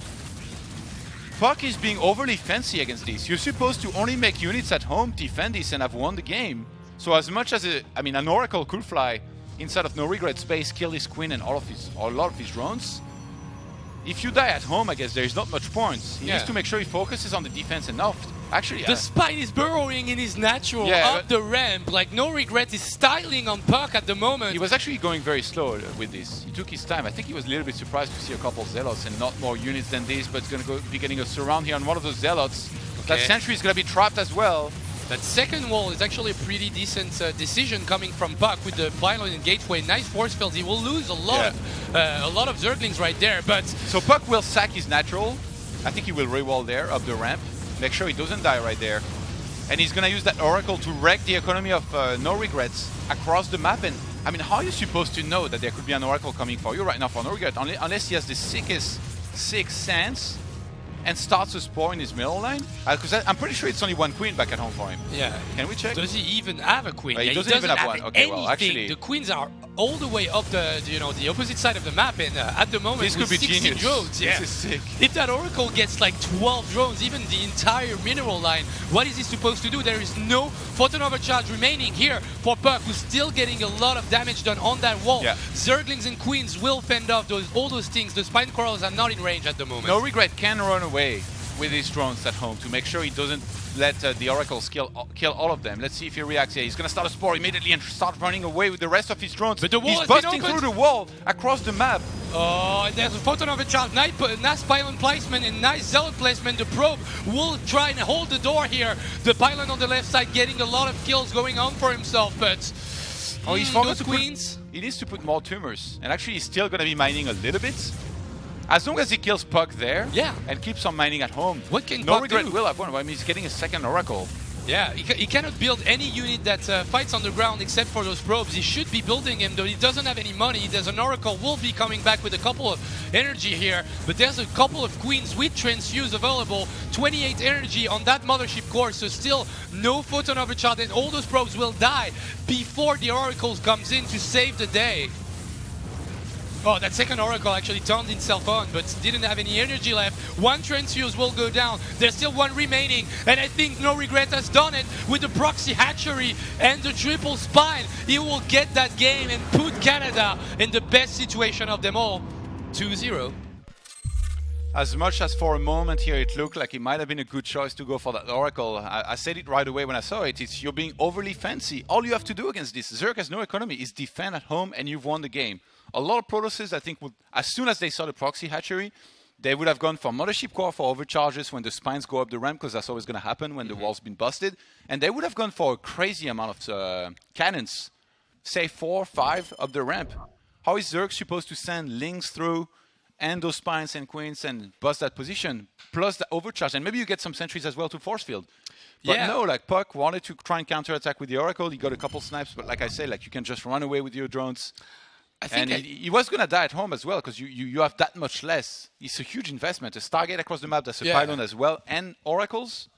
Puck is being overly fancy against this. You're supposed to only make units at home defend this and have won the game. So as much as an Oracle could fly inside of no regret space, kill his queen and a lot of his drones. If you die at home, I guess there's not much points. He needs to make sure he focuses on the defense enough. Actually, the spine is burrowing in his natural up the ramp. Like no regret is styling on Puck at the moment. He was actually going very slow with this. He took his time. I think he was a little bit surprised to see a couple Zealots and not more units than this, but it's going to be getting a surround here on one of those Zealots. That sentry is going to be trapped as well. That second wall is actually a pretty decent decision coming from Puck with the pylon and gateway. Nice force field. He will lose a lot of Zerglings right there. But so Puck will sack his natural. I think he will rewall there up the ramp. Make sure he doesn't die right there. And he's going to use that Oracle to wreck the economy of No Regrets across the map. And I mean, how are you supposed to know that there could be an Oracle coming for you right now for No Regret? Unless he has the sickest sixth sense and starts a spore in his middle line? Because I'm pretty sure it's only one queen back at home for him. Yeah. Can we check? Does he even have a queen? He doesn't even have one. Okay, anything. well, actually, the queens are all the way up the opposite side of the map, and at the moment this could be 16 genius. drones. This is sick. If that Oracle gets like 12 drones, even the entire mineral line, what is he supposed to do? There is no photon overcharge remaining here for Puck, who's still getting a lot of damage done on that wall. Yeah. Zerglings and queens will fend off all those things. The spine corals are not in range at the moment. No Regret can run away with his drones at home to make sure he doesn't let the Oracles kill all of them. Let's see if he reacts here. He's going to start a spore immediately and start running away with the rest of his drones. But the wall He's busting through the wall across the map. Oh, and there's a photon of a child. Nice pylon placement and nice zealot placement. The probe will try and hold the door here. The pylon on the left side getting a lot of kills going on for himself, but he's forgot those to queens. He needs to put more tumors. And actually, he's still going to be mining a little bit. As long as he kills Puck there and keeps on mining at home, what can No Puck Regret do? will have one. I mean, he's getting a second Oracle. Yeah, he cannot build any unit that fights on the ground except for those probes. He should be building them, though he doesn't have any money. There's an Oracle will be coming back with a couple of energy here, but there's a couple of queens with transfuse available. 28 energy on that mothership core, so still no photon overcharge, and all those probes will die before the Oracle comes in to save the day. Oh, that second Oracle actually turned itself on, but didn't have any energy left. One transfuse will go down. There's still one remaining, and I think No Regret has done it with the proxy hatchery and the triple spine. He will get that game and put Canada in the best situation of them all. 2-0. As much as for a moment here it looked like it might have been a good choice to go for that Oracle, I said it right away when I saw it. It's you're being overly fancy. All you have to do against this, Zerg has no economy, is defend at home and you've won the game. A lot of Protosses, I think, would, as soon as they saw the proxy hatchery, they would have gone for Mothership Core for overcharges when the spines go up the ramp, because that's always going to happen when the wall's been busted. And they would have gone for a crazy amount of cannons, say 4 or 5 up the ramp. How is Zerg supposed to send links through and those spines and queens and bust that position, plus the overcharge? And maybe you get some sentries as well to force field. But no, like Puck wanted to try and counterattack with the Oracle. He got a couple snipes, but like I say, like you can just run away with your drones. And he was going to die at home as well, because you have that much less. It's a huge investment. A Stargate across the map, that's a pylon as well, and Oracles.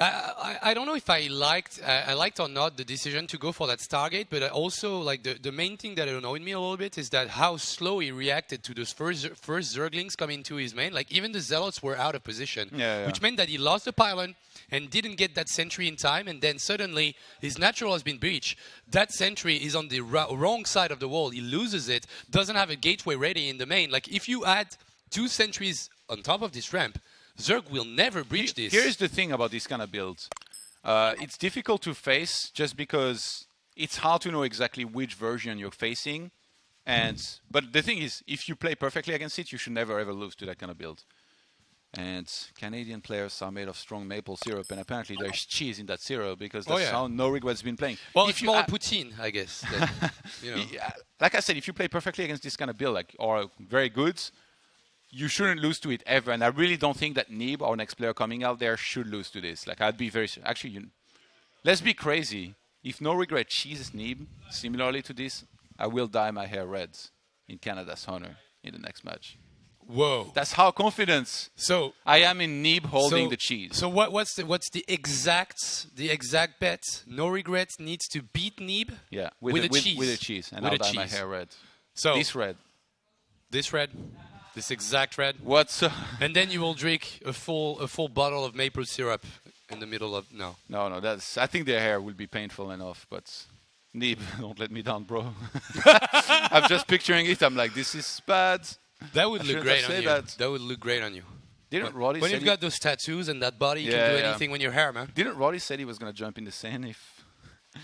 I don't know if I liked or not the decision to go for that Stargate, but I also like the main thing that annoyed me a little bit is that how slow he reacted to those first Zerglings coming to his main. Like even the Zealots were out of position, which meant that he lost the pylon and didn't get that sentry in time, and then suddenly his natural has been breached. That sentry is on the wrong side of the wall. He loses it, doesn't have a gateway ready in the main. Like if you add 2 sentries on top of this ramp, Zerg will never breach this. Here's the thing about this kind of build. It's difficult to face just because it's hard to know exactly which version you're facing. But the thing is, if you play perfectly against it, you should never ever lose to that kind of build. And Canadian players are made of strong maple syrup, and apparently there's cheese in that syrup because that's how No Regrets been playing. Well, if more poutine, I guess. That, like I said, if you play perfectly against this kind of build, or very good, you shouldn't lose to it ever. And I really don't think that Neeb, our next player coming out there, should lose to this. I'd be very... Actually, let's be crazy. If No Regret cheeses Neeb, similarly to this, I will dye my hair red in Canada's honor in the next match. Whoa! That's how confident I am in Neeb holding the cheese. So what's the exact bet? No Regrets needs to beat Neeb. Yeah, with a cheese. With a cheese, and I'll dye my hair red. So this red, this exact red. What's and then you will drink a full bottle of maple syrup in the middle of no. That's. I think their hair will be painful enough, but Neeb, don't let me down, bro. I'm just picturing it. I'm like, this is bad. That would look great on you. That would look great on you. Didn't Roddy when you've got those tattoos and that body, you can do anything with your hair, man. Didn't Roddy said he was going to jump in the sand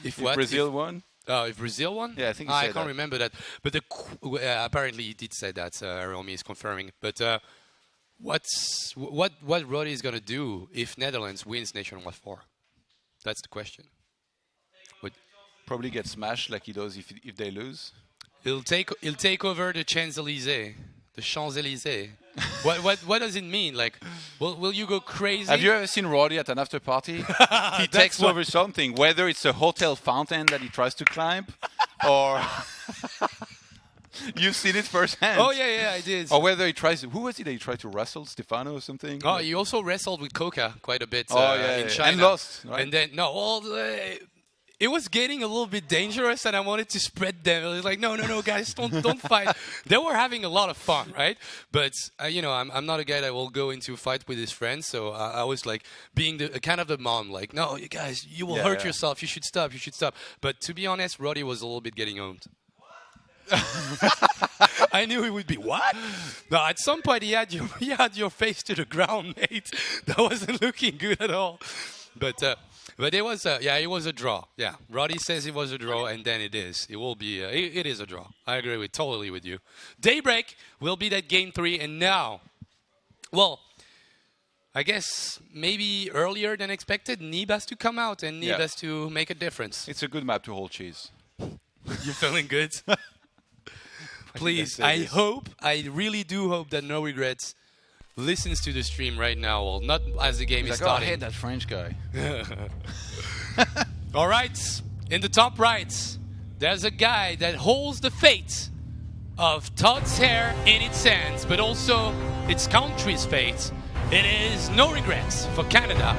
if what? Brazil won? Oh, if Brazil won? Yeah, I think he said I can't remember that. But apparently he did say that. Romy is confirming. But what Roddy is going to do if Netherlands wins Nationwide 4? That's the question. Probably get smashed like he does if they lose. He'll take over the Champs-Élysées. The Champs-Élysées. What does it mean? Will you go crazy? Have you ever seen Roddy at an after party? He takes over something, whether it's a hotel fountain that he tries to climb, or you've seen it firsthand. Oh yeah, I did. Or whether he tries. Who was it that he tried to wrestle? Stefano or something? Oh, he also wrestled with Coca quite a bit in China. And lost. Right? And then it was getting a little bit dangerous, and I wanted to spread them. I was like, no, guys, don't fight. They were having a lot of fun, right? But I'm not a guy that will go into a fight with his friends, so I was like being kind of the mom, like, no, you guys, you will hurt yourself. You should stop. But to be honest, Roddy was a little bit getting owned. I knew he would be what? No, at some point he had your face to the ground, mate. That wasn't looking good at all. But it was it was a draw. Yeah, Roddy says it was a draw, and then it is. It will be. It is a draw. I agree totally with you. Daybreak will be that game 3, and now, well, I guess maybe earlier than expected, Neeb has to come out, and Neeb has to make a difference. It's a good map to hold cheese. You're feeling good? Please, I really do hope that No Regrets listens to the stream right now. Well, not as the game is starting. I hate that French guy. All right, in the top right, there's a guy that holds the fate of Todd's hair in its hands, but also its country's fate. It is No Regrets for Canada,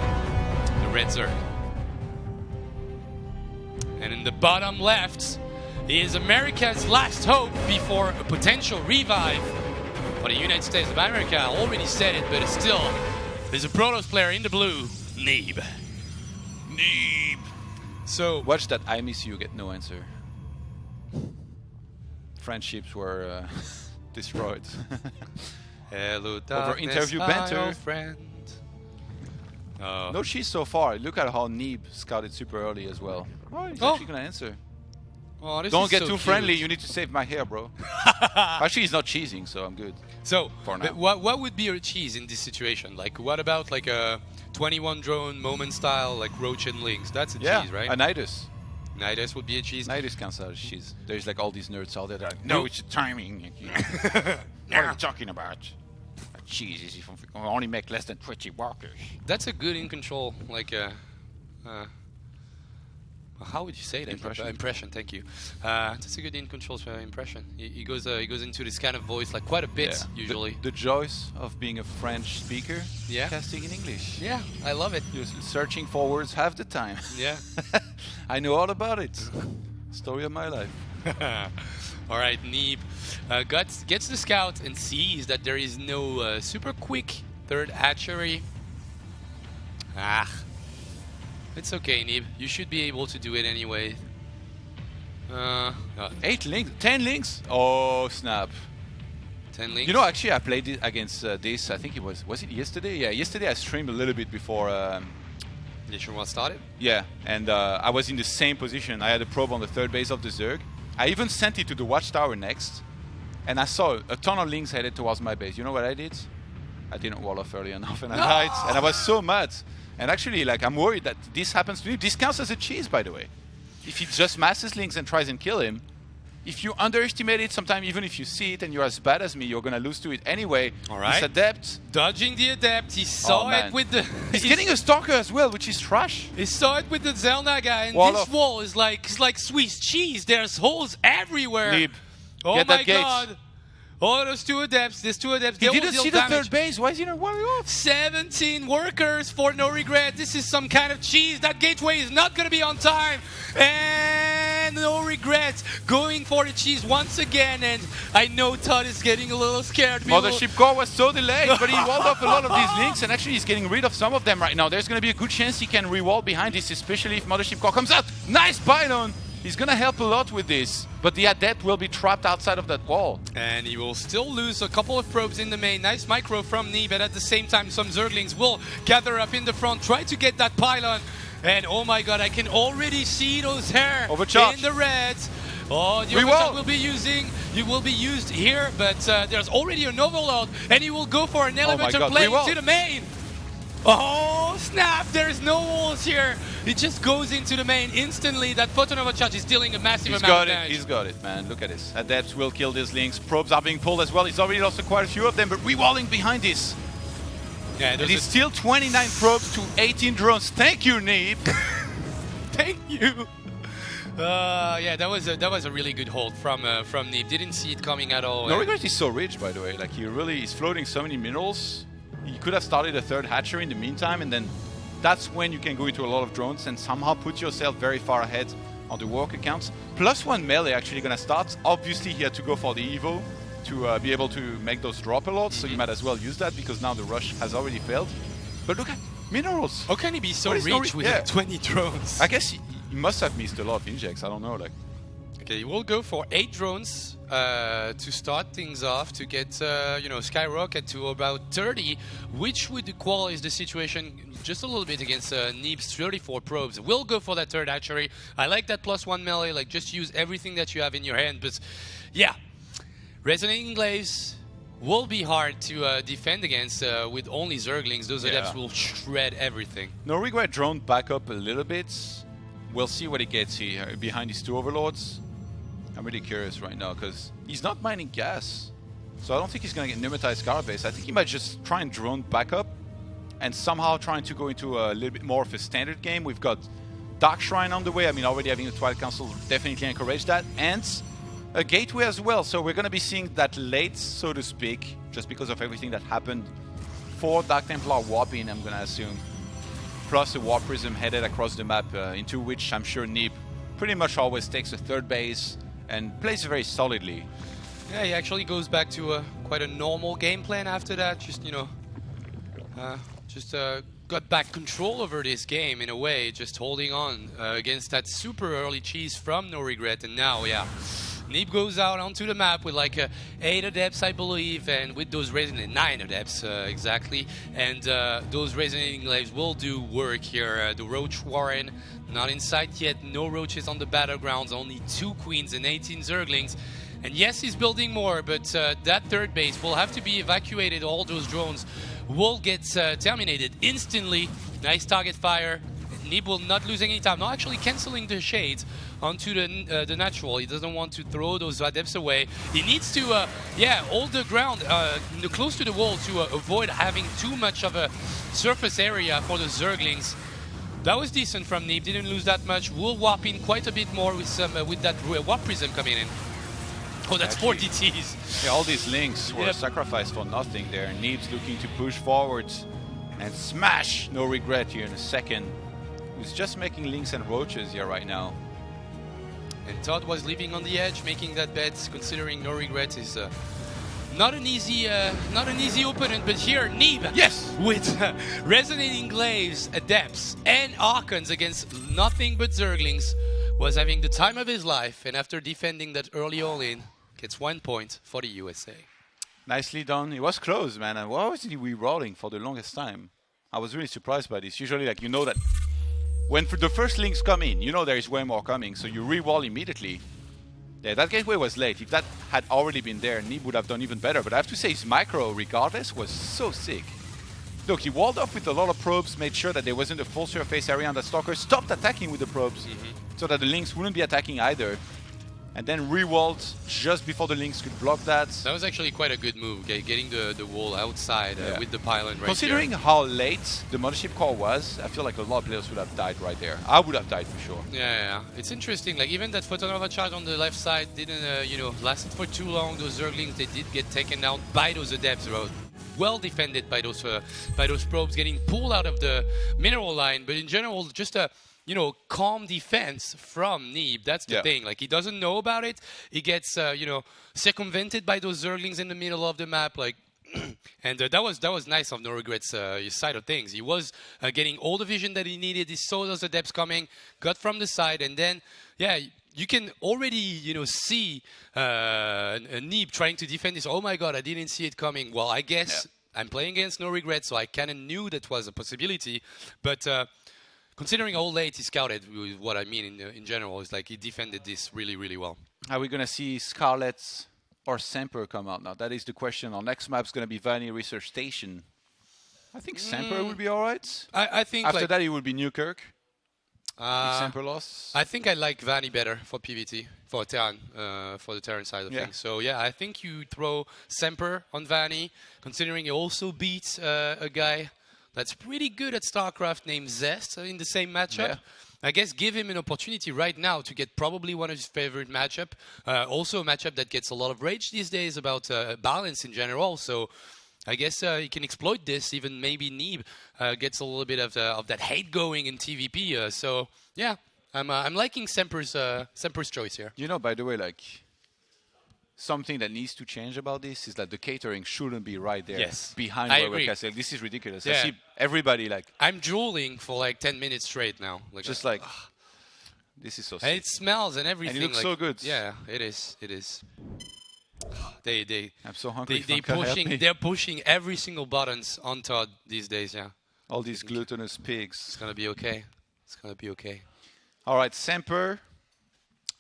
the Red Zerg. And in the bottom left is America's last hope before a potential revive for the United States of America. I already said it, but still, there's a Protoss player in the blue, Neeb. So watch that I miss you get no answer. Friendships were destroyed. Hello, over interview banter. Friend. No cheese so far. Look at how Neeb scouted super early as well. Oh, he's actually gonna answer. Oh, don't get so too cute. friendly. You need to save my hair, bro. Actually, he's not cheesing, so I'm good. So, for now. What would be a cheese in this situation? What about a 21 drone moment style like Ro8 and Lynx? That's a cheese, right? A Nidus. Nidus would be a cheese. Nidus counts as cheese. There's all these nerds out there that are like, no, it's timing. What are you talking about? A cheese is if we only make less than 20 walkers. That's a good in control, how would you say that? Impression. Thank you. That's a good in control impression. He goes into this kind of voice quite a bit usually. The joys of being a French speaker. Yeah. Casting in English. Yeah, I love it. Just searching for words half the time. Yeah. I know all about it. Story of my life. All right, Neeb gets the scout and sees that there is no super quick third hatchery. It's okay, Neeb. You should be able to do it anyway. 8 links? 10 links? Oh, snap. 10 links? You know, actually, I played it against this. I think it was it yesterday? Yeah, yesterday I streamed a little bit before... Nationwide started? Yeah, and I was in the same position. I had a probe on the third base of the Zerg. I even sent it to the watchtower next, and I saw a ton of links headed towards my base. You know what I did? I didn't wall off early enough and I died. And I was so mad. And actually, like, I'm worried that this happens to him. This counts as a cheese, by the way. If he just masses Lynx and tries and kill him, if you underestimate it, sometimes even if you see it and you're as bad as me, you're going to lose to it anyway. All right. This Adept. Dodging the Adept. He saw it with the... He's getting a Stalker as well, which is trash. He saw it with the Zelnaga, and Wall this off. wall is like Swiss cheese. There's holes everywhere. Neeb, oh get my that gate. God. Oh, those two Adepts. There's two Adepts. He They will didn't deal see the damage. third base. Why is he not walling off? 17 workers for no regret. This is some kind of cheese. That gateway is not going to be on time. And no regrets. Going for the cheese once again. And I know Todd is getting a little scared. Mothership Core was so delayed, but he walled off a lot of these Lynx, and actually he's getting rid of some of them right now. There's going to be a good chance he can re-wall behind this, especially if Mothership Core comes out. Nice pylon! He's going to help a lot with this, but the Adept will be trapped outside of that wall. And he will still lose a couple of probes in the main. Nice micro from Neeb, but at the same time some Zerglings will gather up in the front, try to get that pylon. And oh my God, I can already see those hair Overcharge. in the reds. Oh, the overcharge will be used here, but there's already an overload, and he will go for an elevator God, play reroll. to the main. Oh snap! There's no walls here. It just goes into the main instantly. That photon overcharge is dealing a massive amount of damage. He's got it, man. Look at this. Adepts will kill these Lynx. Probes are being pulled as well. He's already lost quite a few of them, but re-walling behind this. Yeah, And it's still 29 probes to 18 drones. Thank you, Neeb. Thank you. Yeah, that was a really good hold from Neeb. Didn't see it coming at all. No regret is so rich, by the way. Like, he's floating so many minerals. He could have started a third hatchery in the meantime, and then that's when you can go into a lot of drones and somehow put yourself very far ahead on the work accounts. +1 melee actually going to start. Obviously, he had to go for the Evo to be able to make those drop a lot, so you might as well use that because now the rush has already failed. But look at minerals. How can he be so rich with 20 drones? I guess he must have missed a lot of injects. I don't know. Like, okay, we'll go for 8 drones to start things off to get skyrocket to about 30, which would equalize the situation just a little bit against Neeb's 34 probes. We'll go for that third hatchery. I like that +1 melee. Like, just use everything that you have in your hand. But yeah, Resonating Glaives will be hard to defend against with only Zerglings. Those Adepts will shred everything. No regret drone back up a little bit. We'll see what he gets here behind these two overlords. I'm really curious right now because he's not mining gas. So I don't think he's going to get pneumatized Scarbase. I think he might just try and drone back up and somehow trying to go into a little bit more of a standard game. We've got Dark Shrine on the way. I mean, already having the Twilight Council definitely encourage that. And a gateway as well. So we're going to be seeing that late, so to speak, just because of everything that happened for Dark Templar warping, I'm going to assume. Plus a Warp Prism headed across the map, into which I'm sure Neeb pretty much always takes a third base and plays very solidly. Yeah, he actually goes back to quite a normal game plan after that. Just, got back control over this game in a way, just holding on against that super early cheese from No Regret. And now, yeah, Neeb goes out onto the map with like 8 Adepts, I believe, and with those resonating 9 Adepts exactly. And those resonating glaives will do work here. The Roach Warren not in sight yet. No Roaches on the battlegrounds. Only 2 Queens and 18 Zerglings. And yes, he's building more, but that third base will have to be evacuated. All those drones will get terminated instantly. Nice target fire. Neeb will not lose any time. Not actually cancelling the shades onto the natural. He doesn't want to throw those Adepts away. He needs to, hold the ground close to the wall to avoid having too much of a surface area for the Zerglings. That was decent from Neeb. Didn't lose that much. Will warp in quite a bit more with some with that Warp Prism coming in. Oh, that's 4 DTs. Yeah, all these links were sacrificed for nothing there. Neeb's looking to push forwards and smash No Regret here in a second. Who's just making links and roaches here right now. And Todd was living on the edge, making that bet, considering No Regret is not an easy opponent. But here, Neeb, yes, with Resonating Glaives, Adepts, and Archons against nothing but Zerglings, was having the time of his life. And after defending that early all-in, gets 1 point for the USA. Nicely done. It was close, man. And why was he re-rolling for the longest time? I was really surprised by this. Usually, like, you know that when the first links come in, you know there is way more coming, so you re-roll immediately. Yeah, that gateway was late. If that had already been there, Neeb would have done even better. But I have to say, his micro, regardless, was so sick. Look, he walled off with a lot of probes, made sure that there wasn't a full surface area on the Stalker, stopped attacking with the probes, so that the Lynx wouldn't be attacking either. And then re-walled just before the Lynx could block that. That was actually quite a good move, getting the wall outside with the pylon right Considering here. how late the Mothership core was, I feel like a lot of players would have died right there. I would have died for sure. Yeah. It's interesting. Like even that Photonova charge on the left side didn't, lasted for too long. Those Zerglings, they did get taken out by those Adepts. Well defended by those probes, getting pulled out of the mineral line. But in general, just a calm defense from Neeb. That's the thing. Like, he doesn't know about it. He gets, circumvented by those Zerglings in the middle of the map. Like, and that was nice on No Regrets' side of things. He was getting all the vision that he needed. He saw those Adepts coming, got from the side, and then, you can already, see Neeb trying to defend this. Oh my God, I didn't see it coming. Well, I guess I'm playing against No Regrets, so I kind of knew that was a possibility. But considering how late he scouted, what I mean in general is like he defended this really, really well. Are we going to see Scarlet or Semper come out now? That is the question. Our next map is going to be Vanny Research Station. I think Semper will be all right. I think after that, it will be Newkirk. Semper lost. I think I like Vanny better for PvT, for Terran, for the Terran side of things. So yeah, I think you throw Semper on Vanny, considering he also beats a guy that's pretty good at Starcraft named Zest in the same matchup. Yeah. I guess give him an opportunity right now to get probably one of his favorite matchup. Also a matchup that gets a lot of rage these days about balance in general. So I guess he can exploit this. Even maybe Neeb gets a little bit of that hate going in TVP. So yeah, I'm liking Semper's choice here. By the way, like, something that needs to change about this is that the catering shouldn't be right there behind where we're casting. This is ridiculous. Yeah. I see everybody like... I'm drooling for like 10 minutes straight now. Like, just like... This is so sick. And it smells and everything. And it looks like, so good. Yeah, it is. It is. I'm so hungry. They're pushing every single buttons on Todd these days, yeah. All these glutinous pigs. It's going to be okay. It's going to be okay. All right, Semper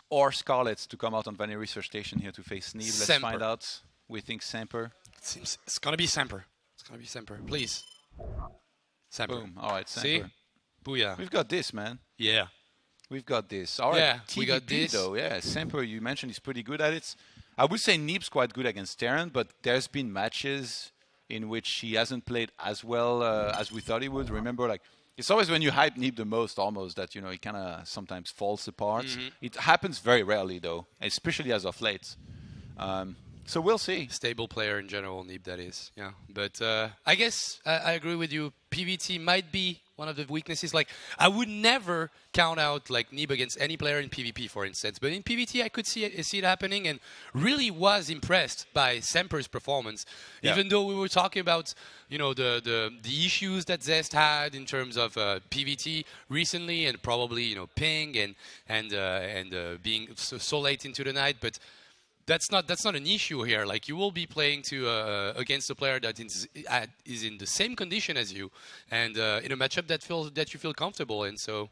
or Scarlet to come out on Vanny Research Station here to face Neeb. Let's find out. We think Semper. It's going to be Semper. It's going to be Semper. Please. Semper. Boom. All right, Semper. See? Booyah. We've got this, man. Yeah. We've got this. All right, yeah, TVP, we got this. Though. Yeah, Semper, you mentioned, is pretty good at it. I would say Neeb's quite good against Terran, but there's been matches in which he hasn't played as well as we thought he would. Remember, like, it's always when you hype Neeb the most, almost, that, he kind of sometimes falls apart. It happens very rarely, though, especially as of late. So we'll see. Stable player in general, Neeb, that is. Yeah, but I guess I agree with you. PvT might be one of the weaknesses. Like, I would never count out like Neeb against any player in PvP, for instance. But in PvT, I could see it happening, and really was impressed by Semper's performance. Yeah. Even though we were talking about the issues that Zest had in terms of PvT recently, and probably ping and being so late into the night, but. That's not an issue here. Like, you will be playing against a player that is in the same condition as you, and in a matchup that you feel comfortable in. So,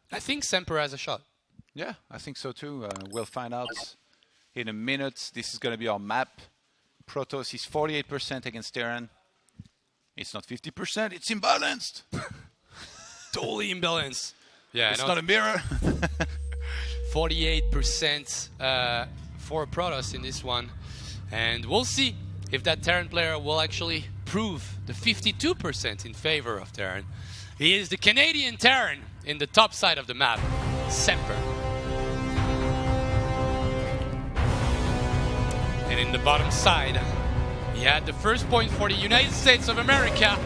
I think Semper has a shot. Yeah, I think so too. We'll find out in a minute. This is going to be our map. Protoss is 48% against Terran. It's not 50%. It's imbalanced. Totally imbalanced. Yeah, it's not a mirror. 48%. For Protoss in this one, and we'll see if that Terran player will actually prove the 52% in favor of Terran. He is the Canadian Terran in the top side of the map, Semper. And in the bottom side, he had the first point for the United States of America.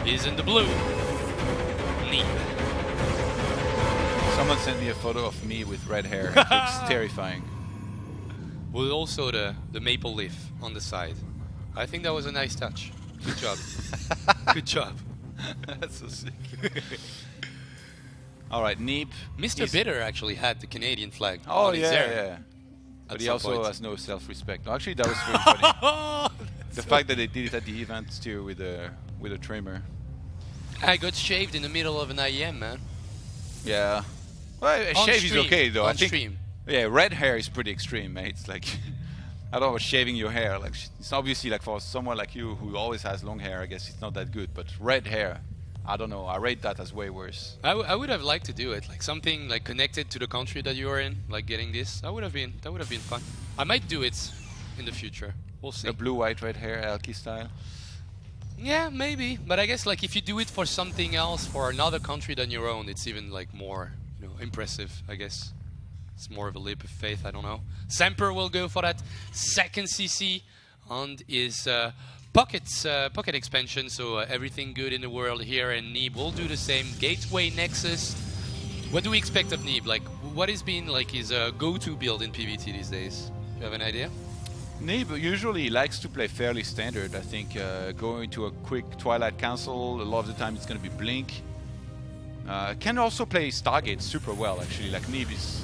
He's in the blue. Neeb. Someone sent me a photo of me with red hair. It looks terrifying. With also the maple leaf on the side. I think that was a nice touch. Good job. Good job. That's so sick. All right, Neeb. Mr. Bitter actually had the Canadian flag. Oh, on his yeah. But he also has no self-respect. No, actually, that was really funny. The fact that they did it at the event too with a trimmer. I got shaved in the middle of an IEM, man. Yeah. Well, a shave is okay, though. I think Yeah, red hair is pretty extreme, mate. It's like, I don't know, shaving your hair. Like, it's obviously like for someone like you who always has long hair, I guess it's not that good. But red hair, I don't know. I rate that as way worse. I would have liked to do it, like something like connected to the country that you are in, like getting this. That would have been fun. I might do it in the future. We'll see. The blue, white, red hair, Alki style. Yeah, maybe. But I guess like if you do it for something else, for another country than your own, it's even like more, impressive. I guess it's more of a leap of faith. I don't know. Semper will go for that second CC on his pocket expansion. So everything good in the world here, and Neeb will do the same. Gateway Nexus. What do we expect of Neeb? Like, what has been like his go-to build in PvT these days? Do you have an idea? Neeb usually likes to play fairly standard. I think going to a quick Twilight Council, a lot of the time it's going to be Blink. Can also play Stargate super well, actually. Like, Neeb is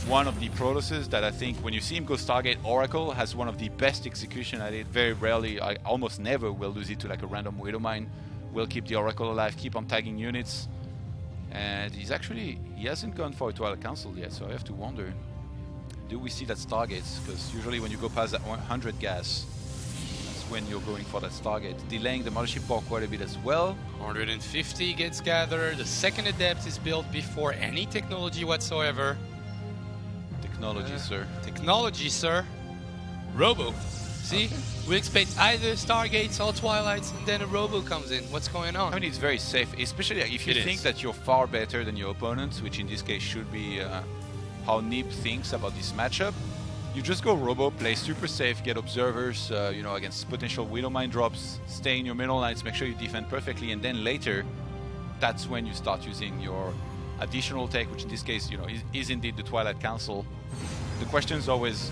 one of the Protosses that I think when you see him go Stargate Oracle has one of the best execution at it. Very rarely, I almost never will lose it to like a random Widow Mine. Will keep the Oracle alive, keep on tagging units. And he hasn't gone for a Twilight Council yet, so I have to wonder. Do we see that Stargates? Because usually when you go past that 100 gas, that's when you're going for that Stargate. Delaying the Mothership Core quite a bit as well. 150 gets gathered. The second Adept is built before any technology whatsoever. Technology, sir. Technology, sir. Robo. See? Okay. We expect either Stargates or Twilights, and then a Robo comes in. What's going on? I mean, it's very safe, especially if you think that you're far better than your opponents, which in this case should be how Neeb thinks about this matchup. You just go Robo, play super safe, get observers, against potential Widow Mine drops, stay in your middle lines, make sure you defend perfectly, and then later, that's when you start using your additional tech, which in this case, is indeed the Twilight Council. The question is always,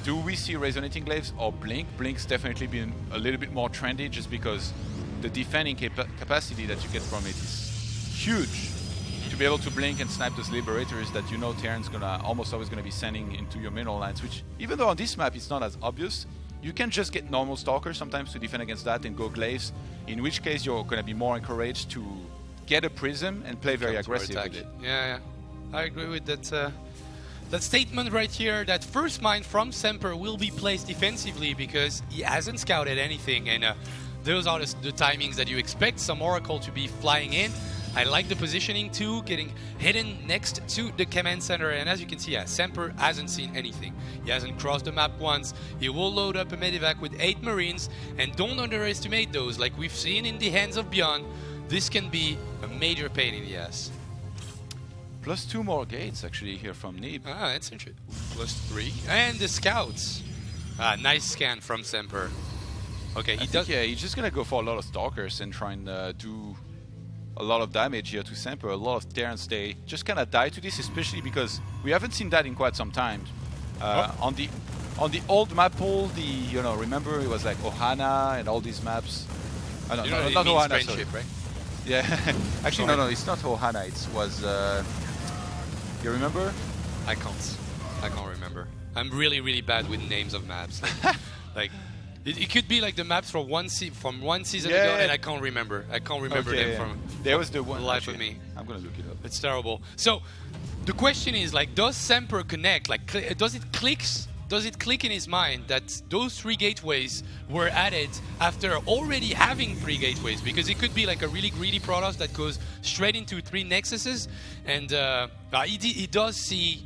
do we see Resonating Glaives or Blink? Blink's definitely been a little bit more trendy just because the defending capacity that you get from it is huge. To be able to blink and snipe those Liberators that Terran's almost always gonna be sending into your mineral lines, which even though on this map it's not as obvious, you can just get normal Stalkers sometimes to defend against that and go Glaives, in which case you're gonna be more encouraged to get a Prism and play very aggressive with it. Yeah, I agree with that. That statement right here, that first mine from Semper will be placed defensively because he hasn't scouted anything, and those are the timings that you expect some Oracle to be flying in. I like the positioning too, getting hidden next to the command center, and as you can see, Semper hasn't seen anything. He hasn't crossed the map once. He will load up a Medivac with 8 Marines, and don't underestimate those. Like we've seen in the hands of Beyond, this can be a major pain in the ass. Plus 2 more gates actually here from Neeb. That's interesting. Plus 3. And the scouts. Nice scan from Semper. Okay, he's just gonna go for a lot of Stalkers and try and do a lot of damage here to Semper. A lot of Terrans, they just kind of die to this, especially because we haven't seen that in quite some time. On the old map pool, remember it was like Ohana and all these maps. Not Ohana, sorry. Right? Yeah, actually no, it's not Ohana. It was. You remember? I can't remember. I'm really bad with names of maps. Like it could be like the maps from one season ago, and I can't remember. them from. There was the one. Life of me. I'm gonna look it up. It's terrible. So the question is, like, does Semper connect? Like, does it click in his mind that those 3 gateways were added after already having 3 gateways? Because it could be like a really greedy Protoss that goes straight into 3 Nexuses, and he does see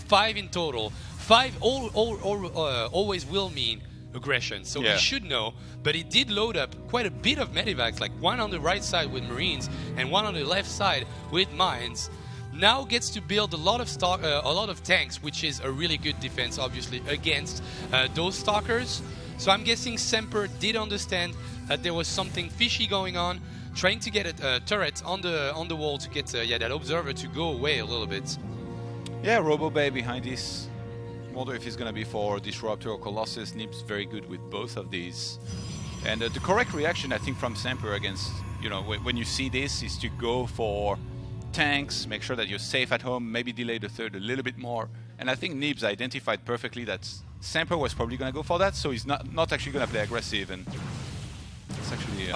5 in total. 5 always will mean aggression, so he should know. But he did load up quite a bit of Medivacs, like 1 on the right side with Marines and 1 on the left side with Mines. Now gets to build a lot of tanks, which is a really good defense, obviously, against those Stalkers. So I'm guessing Semper did understand that there was something fishy going on, trying to get a turret on the wall to get that observer to go away a little bit. Yeah, Robo Bay behind this. Wonder if he's gonna be for Disruptor or Colossus. Neeb's very good with both of these. And the correct reaction, I think, from Semper against, when you see this, is to go for tanks, make sure that you're safe at home, maybe delay the third a little bit more. And I think Neeb's identified perfectly that Semper was probably going to go for that, so he's not actually going to play aggressive, and it's actually...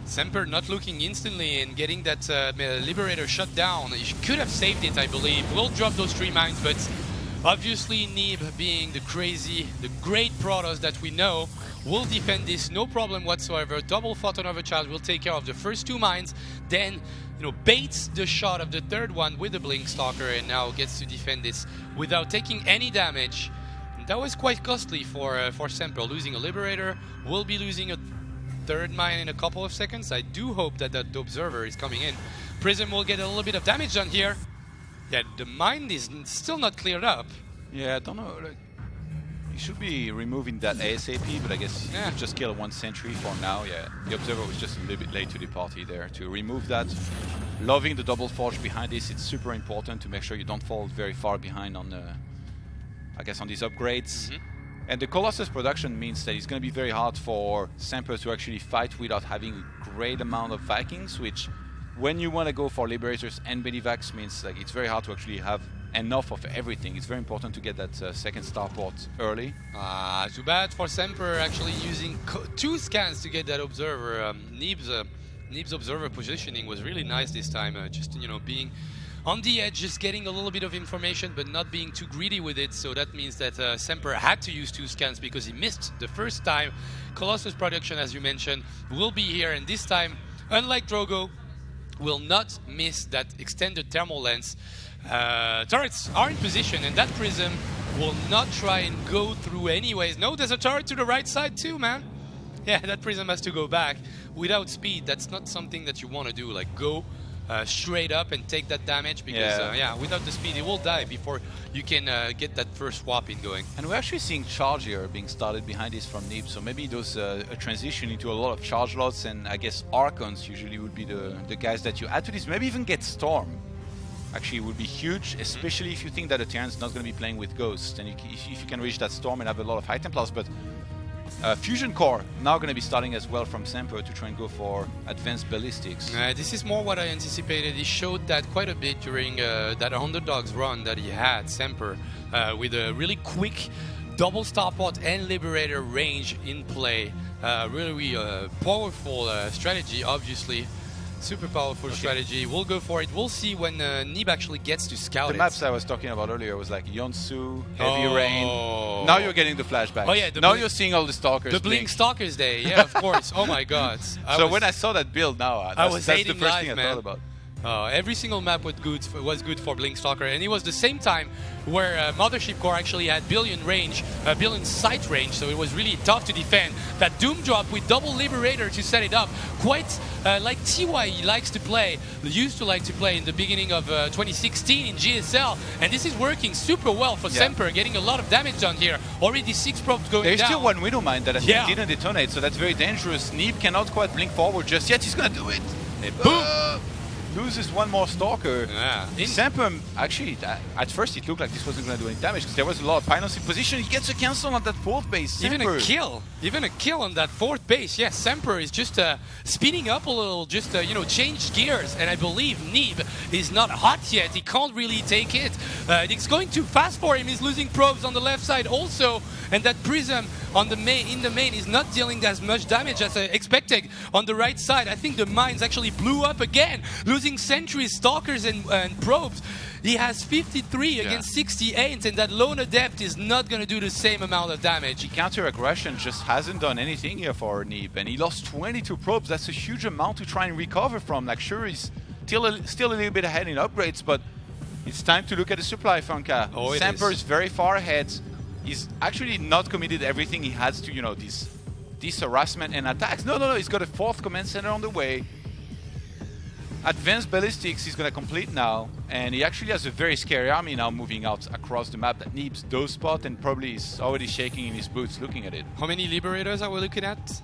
Semper not looking instantly and getting that Liberator shut down. He could have saved it, I believe. Will drop those 3 mines, but Obviously, Nib, being the great Protoss that we know, will defend this no problem whatsoever. Double Photon Overcharge will take care of the first 2 mines, then baits the shot of the third one with the Blink Stalker, and now gets to defend this without taking any damage. That was quite costly for Semper. Losing a Liberator, will be losing a third mine in a couple of seconds. I do hope that the Observer is coming in. Prism will get a little bit of damage done here. Yeah, the mine is still not cleared up. Yeah, I don't know. You should be removing that ASAP, but I guess you could just kill 1 sentry for now. Yeah, the Observer was just a little bit late to the party there to remove that. Loving the double forge behind this, it's super important to make sure you don't fall very far behind on the, I guess, on these upgrades. And the Colossus production means that it's going to be very hard for Semper to actually fight without having a great amount of Vikings, which when you want to go for Liberators and Medivacs means like it's very hard to actually have enough of everything. It's very important to get that second starport early. Too bad for Semper actually using 2 scans to get that Observer. Nib's Observer positioning was really nice this time, just being on the edge, just getting a little bit of information but not being too greedy with it. So that means that Semper had to use 2 scans because he missed the first time. Colossus production, as you mentioned, will be here, and this time, unlike Drogo, will not miss that extended thermal lens. Turrets are in position, and that Prism will not try and go through anyways. No, there's a turret to the right side too, man. Yeah, that Prism has to go back. Without speed, that's not something that you want to do, like go straight up and take that damage, because without the speed, it will die before you can get that first swap in going. And we're actually seeing charge here being started behind this from Nib, so maybe those a transition into a lot of charge lots, and I guess Archons usually would be the guys that you add to this. Maybe even get Storm. Actually, it would be huge, especially if you think that the Terran's not going to be playing with Ghost, and if you can reach that Storm and have a lot of High Templars. But Fusion Core now going to be starting as well from Semper to try and go for advanced ballistics. This is more what I anticipated. He showed that quite a bit during that Underdogs run that he had, Semper, with a really quick double starport and Liberator range in play. Really powerful strategy, obviously. Super powerful strategy. We'll go for it. We'll see when Nib actually gets to scout the maps I was talking about earlier was like Yonsu, Heavy Rain. Now you're getting the flashbacks. Oh yeah, now you're seeing all the Stalkers. The Blink Stalkers Day, yeah, of course. Oh my god. When I saw that build now, that's the first thing I thought about. Every single map was good for Blink Stalker, and it was the same time where Mothership Core actually had billion sight range, so it was really tough to defend. That Doom drop with double Liberator to set it up, quite like TY used to like to play in the beginning of 2016 in GSL, and this is working super well for Semper, getting a lot of damage done here. Already 6 probes going There's down. still 1 Widow Mine that I think didn't detonate, so that's very dangerous. Nib cannot quite blink forward just yet. He's gonna do it. Boom! Loses 1 more Stalker. Yeah. Semper, actually, at first it looked like this wasn't going to do any damage because there was a lot of Pylos in position. He gets a cancel on that 4th base. Even a kill on that 4th base. Yes, Semper is just speeding up a little, just changed gears. And I believe Nib is not hot yet. He can't really take it. It's going too fast for him. He's losing probes on the left side also, and that Prism in the main is not dealing as much damage as expected on the right side. I think the mines actually blew up again, losing sentries, stalkers, and probes. He has 53 against 68, and that Lone Adept is not going to do the same amount of damage. The counter-aggression just hasn't done anything here for Nib, and he lost 22 probes. That's a huge amount to try and recover from. Like, sure, he's still a little bit ahead in upgrades, but it's time to look at the supply, Funka. Semper is very far ahead. He's actually not committed everything he has to, this harassment and attacks. No, he's got a 4th command center on the way. Advanced ballistics he's going to complete now, and he actually has a very scary army now moving out across the map that Nib's does spot, and probably is already shaking in his boots looking at it. How many Liberators are we looking at?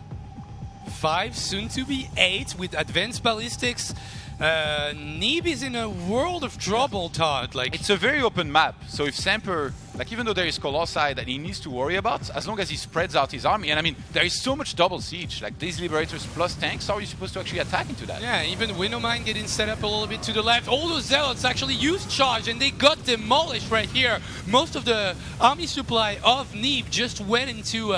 5, soon to be 8 with advanced ballistics. Nib is in a world of trouble, Todd. Like, it's a very open map, so if Semper, even though there is Colossi that he needs to worry about, as long as he spreads out his army, and I mean, there is so much double siege, like these Liberators plus tanks, how are you supposed to actually attack into that? Yeah, even Winnow Mine getting set up a little bit to the left. All those Zealots actually used charge, and they got demolished right here. Most of the army supply of Nib just went into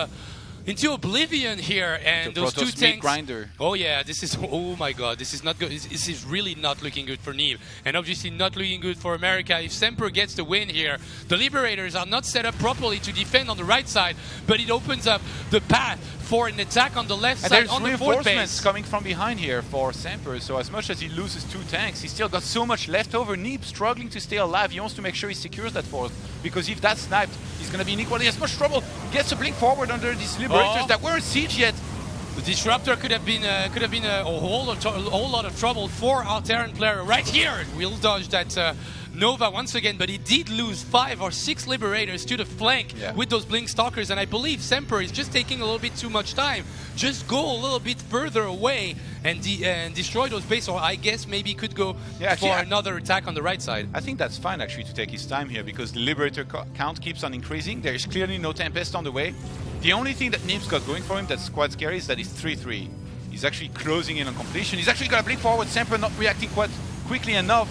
into oblivion here, and The those two Protoss meat tanks. grinder. Oh yeah, this is. Oh my God, this is not good. This is really not looking good for Neve, and obviously not looking good for America. If Semper gets the win here, the Liberators are not set up properly to defend on the right side, but it opens up the path for an attack on the left And side there's on the fourth reinforcements base. coming from behind here for Semper, so as much as he loses 2 tanks, he's still got so much left over. Neeb struggling to stay alive. He wants to make sure he secures that fourth, because if that's sniped, he's going to be in equally as much trouble. Gets a blink forward under these Liberators that weren't siege yet. The Disruptor could have been a whole lot of trouble for our Terran player right here. We'll dodge that Nova once again, but he did lose 5 or 6 Liberators to the flank with those Blink Stalkers, and I believe Semper is just taking a little bit too much time. Just go a little bit further away and destroy those bases, or I guess maybe could go for another attack on the right side. I think that's fine actually to take his time here, because the Liberator count keeps on increasing. There is clearly no Tempest on the way. The only thing that Neeb's got going for him that's quite scary is that he's 3-3. He's actually closing in on completion. He's actually got a blink forward. Semper not reacting quite quickly enough.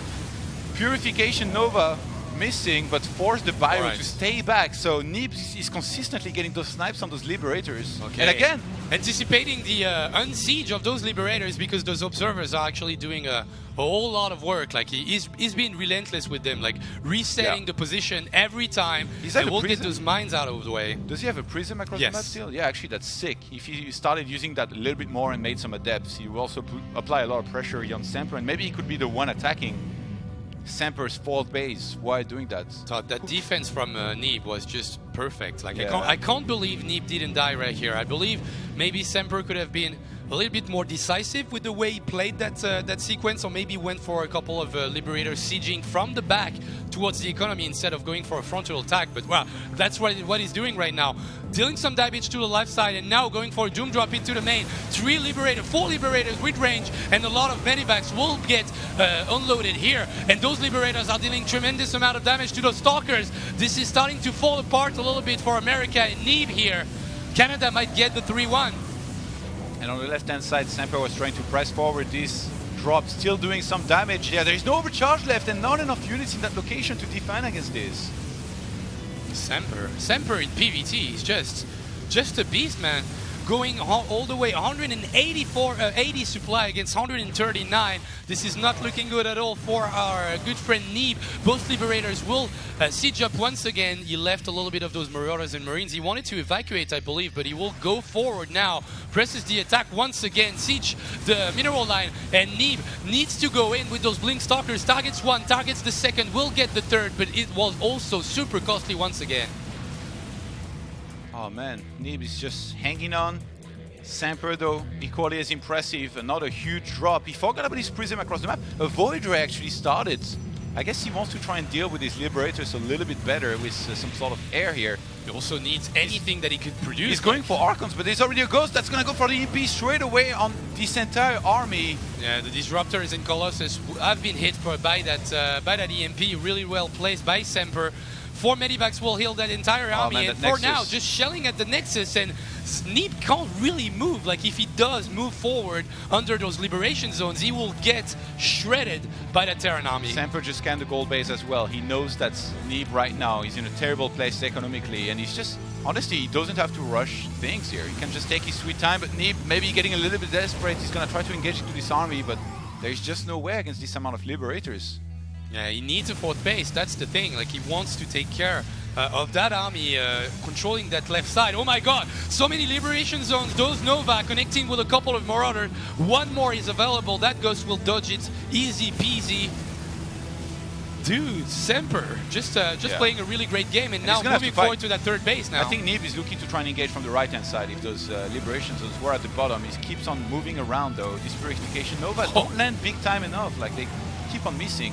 Purification Nova missing, but forced the Bio to stay back. So Neeb is consistently getting those snipes on those Liberators. Okay. And again, anticipating the unsiege of those Liberators, because those observers are actually doing a whole lot of work. Like he's been relentless with them, like resetting the position every time. And we'll get those mines out of the way. Does he have a prism across the map still? Yeah, actually that's sick. If he started using that a little bit more and made some adepts, he will also apply a lot of pressure on Semper, and maybe he could be the one attacking Semper's fourth base. Why doing that? So that defense from Neeb was just perfect. Like I can't believe Neeb didn't die right here. I believe maybe Semper could have been a little bit more decisive with the way he played that sequence, or maybe went for a couple of Liberators sieging from the back towards the economy instead of going for a frontal attack. But well, that's what he's doing right now. Dealing some damage to the left side, and now going for a Doom Drop into the main. 4 Liberators with range, and a lot of Medivacs will get unloaded here. And those Liberators are dealing tremendous amount of damage to those Stalkers. This is starting to fall apart a little bit for America and Neeb here. Canada might get the 3-1. And on the left-hand side, Semper was trying to press forward this drop, still doing some damage. Yeah, there is no overcharge left and not enough units in that location to defend against this. Semper in PvT is just a beast, man. Going all the way 80 supply against 139. This is not looking good at all for our good friend Neeb. Both Liberators will siege up once again. He left a little bit of those Marauders and Marines. He wanted to evacuate, I believe, but he will go forward now. Presses the attack once again. Siege the mineral line, and Neeb needs to go in with those Blink Stalkers. Targets one, targets the second, will get the third, but it was also super costly once again. Oh man, Neeb is just hanging on. Semper though, equally as impressive. Another huge drop. He forgot about his prism across the map. A Void Ray actually started. I guess he wants to try and deal with his Liberators a little bit better with some sort of air here. He also needs anything that he could produce. He's going for Archons, but there's already a Ghost that's going to go for the EMP straight away on this entire army. Yeah, the Disruptors and Colossus have been hit by that EMP. Really well placed by Semper. 4 Medivacs will heal that entire army, and for now, just shelling at the Nexus, and Neeb can't really move. Like, if he does move forward under those liberation zones, he will get shredded by that Terran army. Semper just scanned the gold base as well. He knows that Neeb right now is in a terrible place economically, and he's just, honestly, he doesn't have to rush things here. He can just take his sweet time, but Neeb maybe getting a little bit desperate. He's going to try to engage into this army, but there's just no way against this amount of Liberators. Yeah, he needs a fourth base, that's the thing. Like, he wants to take care of that army, controlling that left side. Oh my god, so many liberation zones. Those Nova connecting with a couple of Marauders. One more is available. That Ghost will dodge it. Easy peasy. Dude, Semper, just playing a really great game, and now moving forward to that third base now. I think Neeb is looking to try and engage from the right-hand side if those liberation zones were at the bottom. He keeps on moving around though. This Purification Nova don't land big time enough. Like, they keep on missing.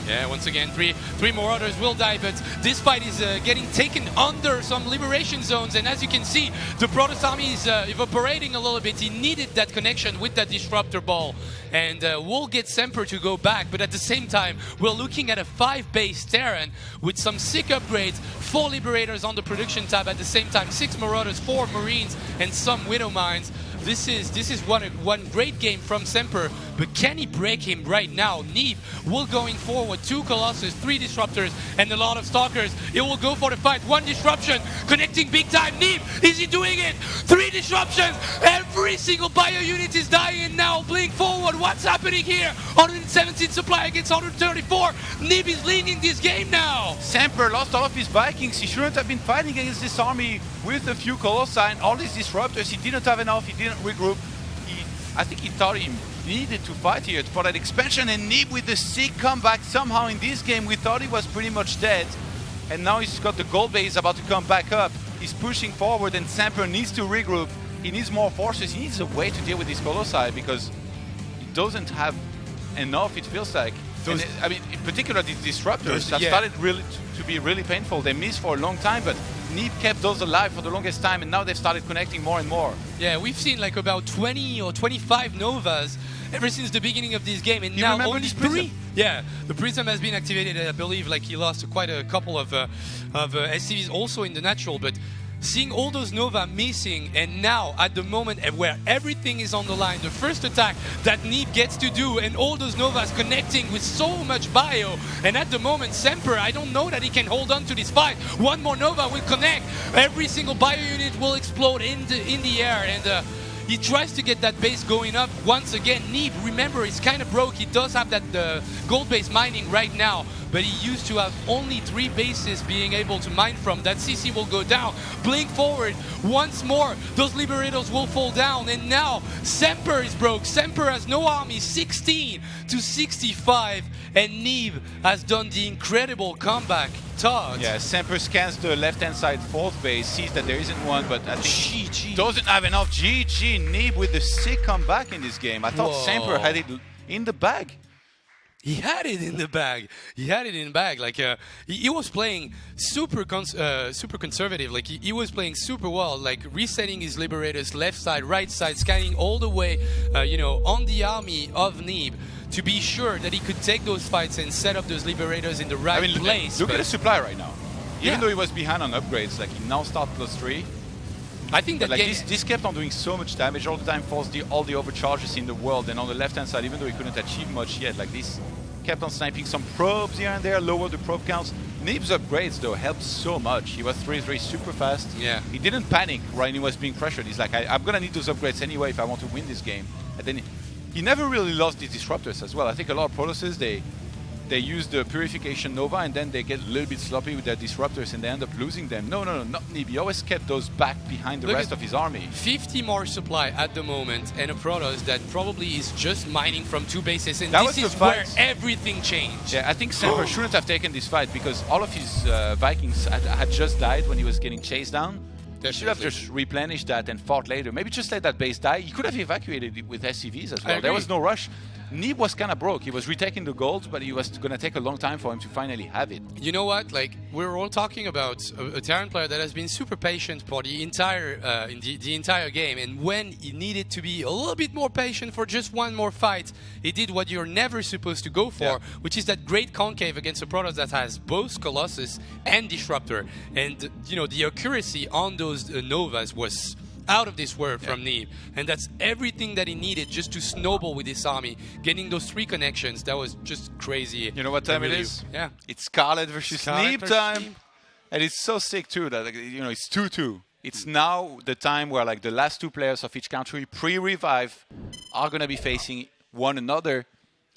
Yeah, once again, three Marauders will die, but this fight is getting taken under some liberation zones, and as you can see, the Protoss army is evaporating a little bit. He needed that connection with that Disruptor Ball, and we'll get Semper to go back, but at the same time, we're looking at a 5-base Terran with some sick upgrades, 4 Liberators on the production tab at the same time, 6 Marauders, 4 Marines, and some Widow Mines. This is one great game from Semper, but can he break him right now? Neeb will going forward, 2 Colossus, 3 Disruptors, and a lot of Stalkers. It will go for the fight, 1 disruption, connecting big time. Neeb, is he doing it? 3 disruptions, every single bio unit is dying now. Blink forward, what's happening here? 117 supply against 134. Neeb is leading this game now. Semper lost all of his Vikings. He shouldn't have been fighting against this army with a few Colossi and all these Disruptors. He didn't have enough, he didn't regroup. I think he thought he needed to fight here for that expansion, and Neeb with the sick comeback. Somehow in this game we thought he was pretty much dead, and now he's got the gold base about to come back up. He's pushing forward, and Semper needs to regroup. He needs more forces. He needs a way to deal with these Colossi because he doesn't have enough, it feels like. I mean, in particular, these Disruptors have started really to be really painful. They missed for a long time, but Neeb kept those alive for the longest time, and now they've started connecting more and more. Yeah, we've seen like about 20 or 25 Novas ever since the beginning of this game, and you now only 3. Yeah, the Prism has been activated, and I believe like he lost quite a couple of SCVs also in the natural, but seeing all those Nova missing, and now at the moment where everything is on the line, the first attack that Neeb gets to do, and all those Novas connecting with so much bio, and at the moment Semper, I don't know that he can hold on to this fight. 1 more Nova will connect, every single bio unit will explode in the air, and he tries to get that base going up once again. Neeb, remember, he's kind of broke. He does have that gold base mining right now, but he used to have only 3 bases being able to mine from. That CC will go down. Blink forward once more. Those Liberators will fall down, and now Semper is broke. Semper has no army, 16 to 65, and Neeb has done the incredible comeback. Todd. Yeah, Semper scans the left-hand side 4th base, sees that there isn't one, but I think GG. Doesn't have enough. GG. Neeb with the sick comeback in this game. I thought Semper had it in the bag. He had it in the bag. He had it in the bag. Like he was playing super conservative. Like he was playing super well. Like resetting his Liberators left side, right side, scanning all the way, on the army of Neeb to be sure that he could take those fights and set up those Liberators in the right place. Look at the supply right now. Even though he was behind on upgrades, like he now starts +3. I think that this kept on doing so much damage all the time, forced all the overcharges in the world, and on the left-hand side, even though he couldn't achieve much yet, like this kept on sniping some probes here and there, lowered the probe counts. Neeb's upgrades though helped so much. He was 3-3 super fast. Yeah. He didn't panic when he was being pressured. He's like, I'm gonna need those upgrades anyway if I want to win this game. And then he never really lost these Disruptors as well. I think a lot of Protosses, they use the Purification Nova and then they get a little bit sloppy with their Disruptors and they end up losing them. No, not Neeb. He always kept those back behind the rest of his army. 50 more supply at the moment, and a Protoss that probably is just mining from 2 bases, and that this is where everything changed. Yeah, I think Semper shouldn't have taken this fight because all of his Vikings had just died when he was getting chased down. He should have just replenished that and fought later. Maybe just let that base die. He could have evacuated it with SCVs as well. There was no rush. Neeb was kind of broke. He was retaking the gold, but he was going to take a long time for him to finally have it. You know what? Like, we're all talking about a Terran player that has been super patient for the entire the entire game, and when he needed to be a little bit more patient for just one more fight, he did what you're never supposed to go for, which is that great concave against a Protoss that has both Colossus and Disruptor, and the accuracy on those Novas was out of this world from Neeb, and that's everything that he needed just to snowball with his army. Getting those 3 connections, that was just crazy. You know what time it is? Yeah, it's Scarlet versus Neeb time, and it's so sick too that it's 2-2. It's now the time where like the last 2 players of each country pre-revive are gonna be facing one another.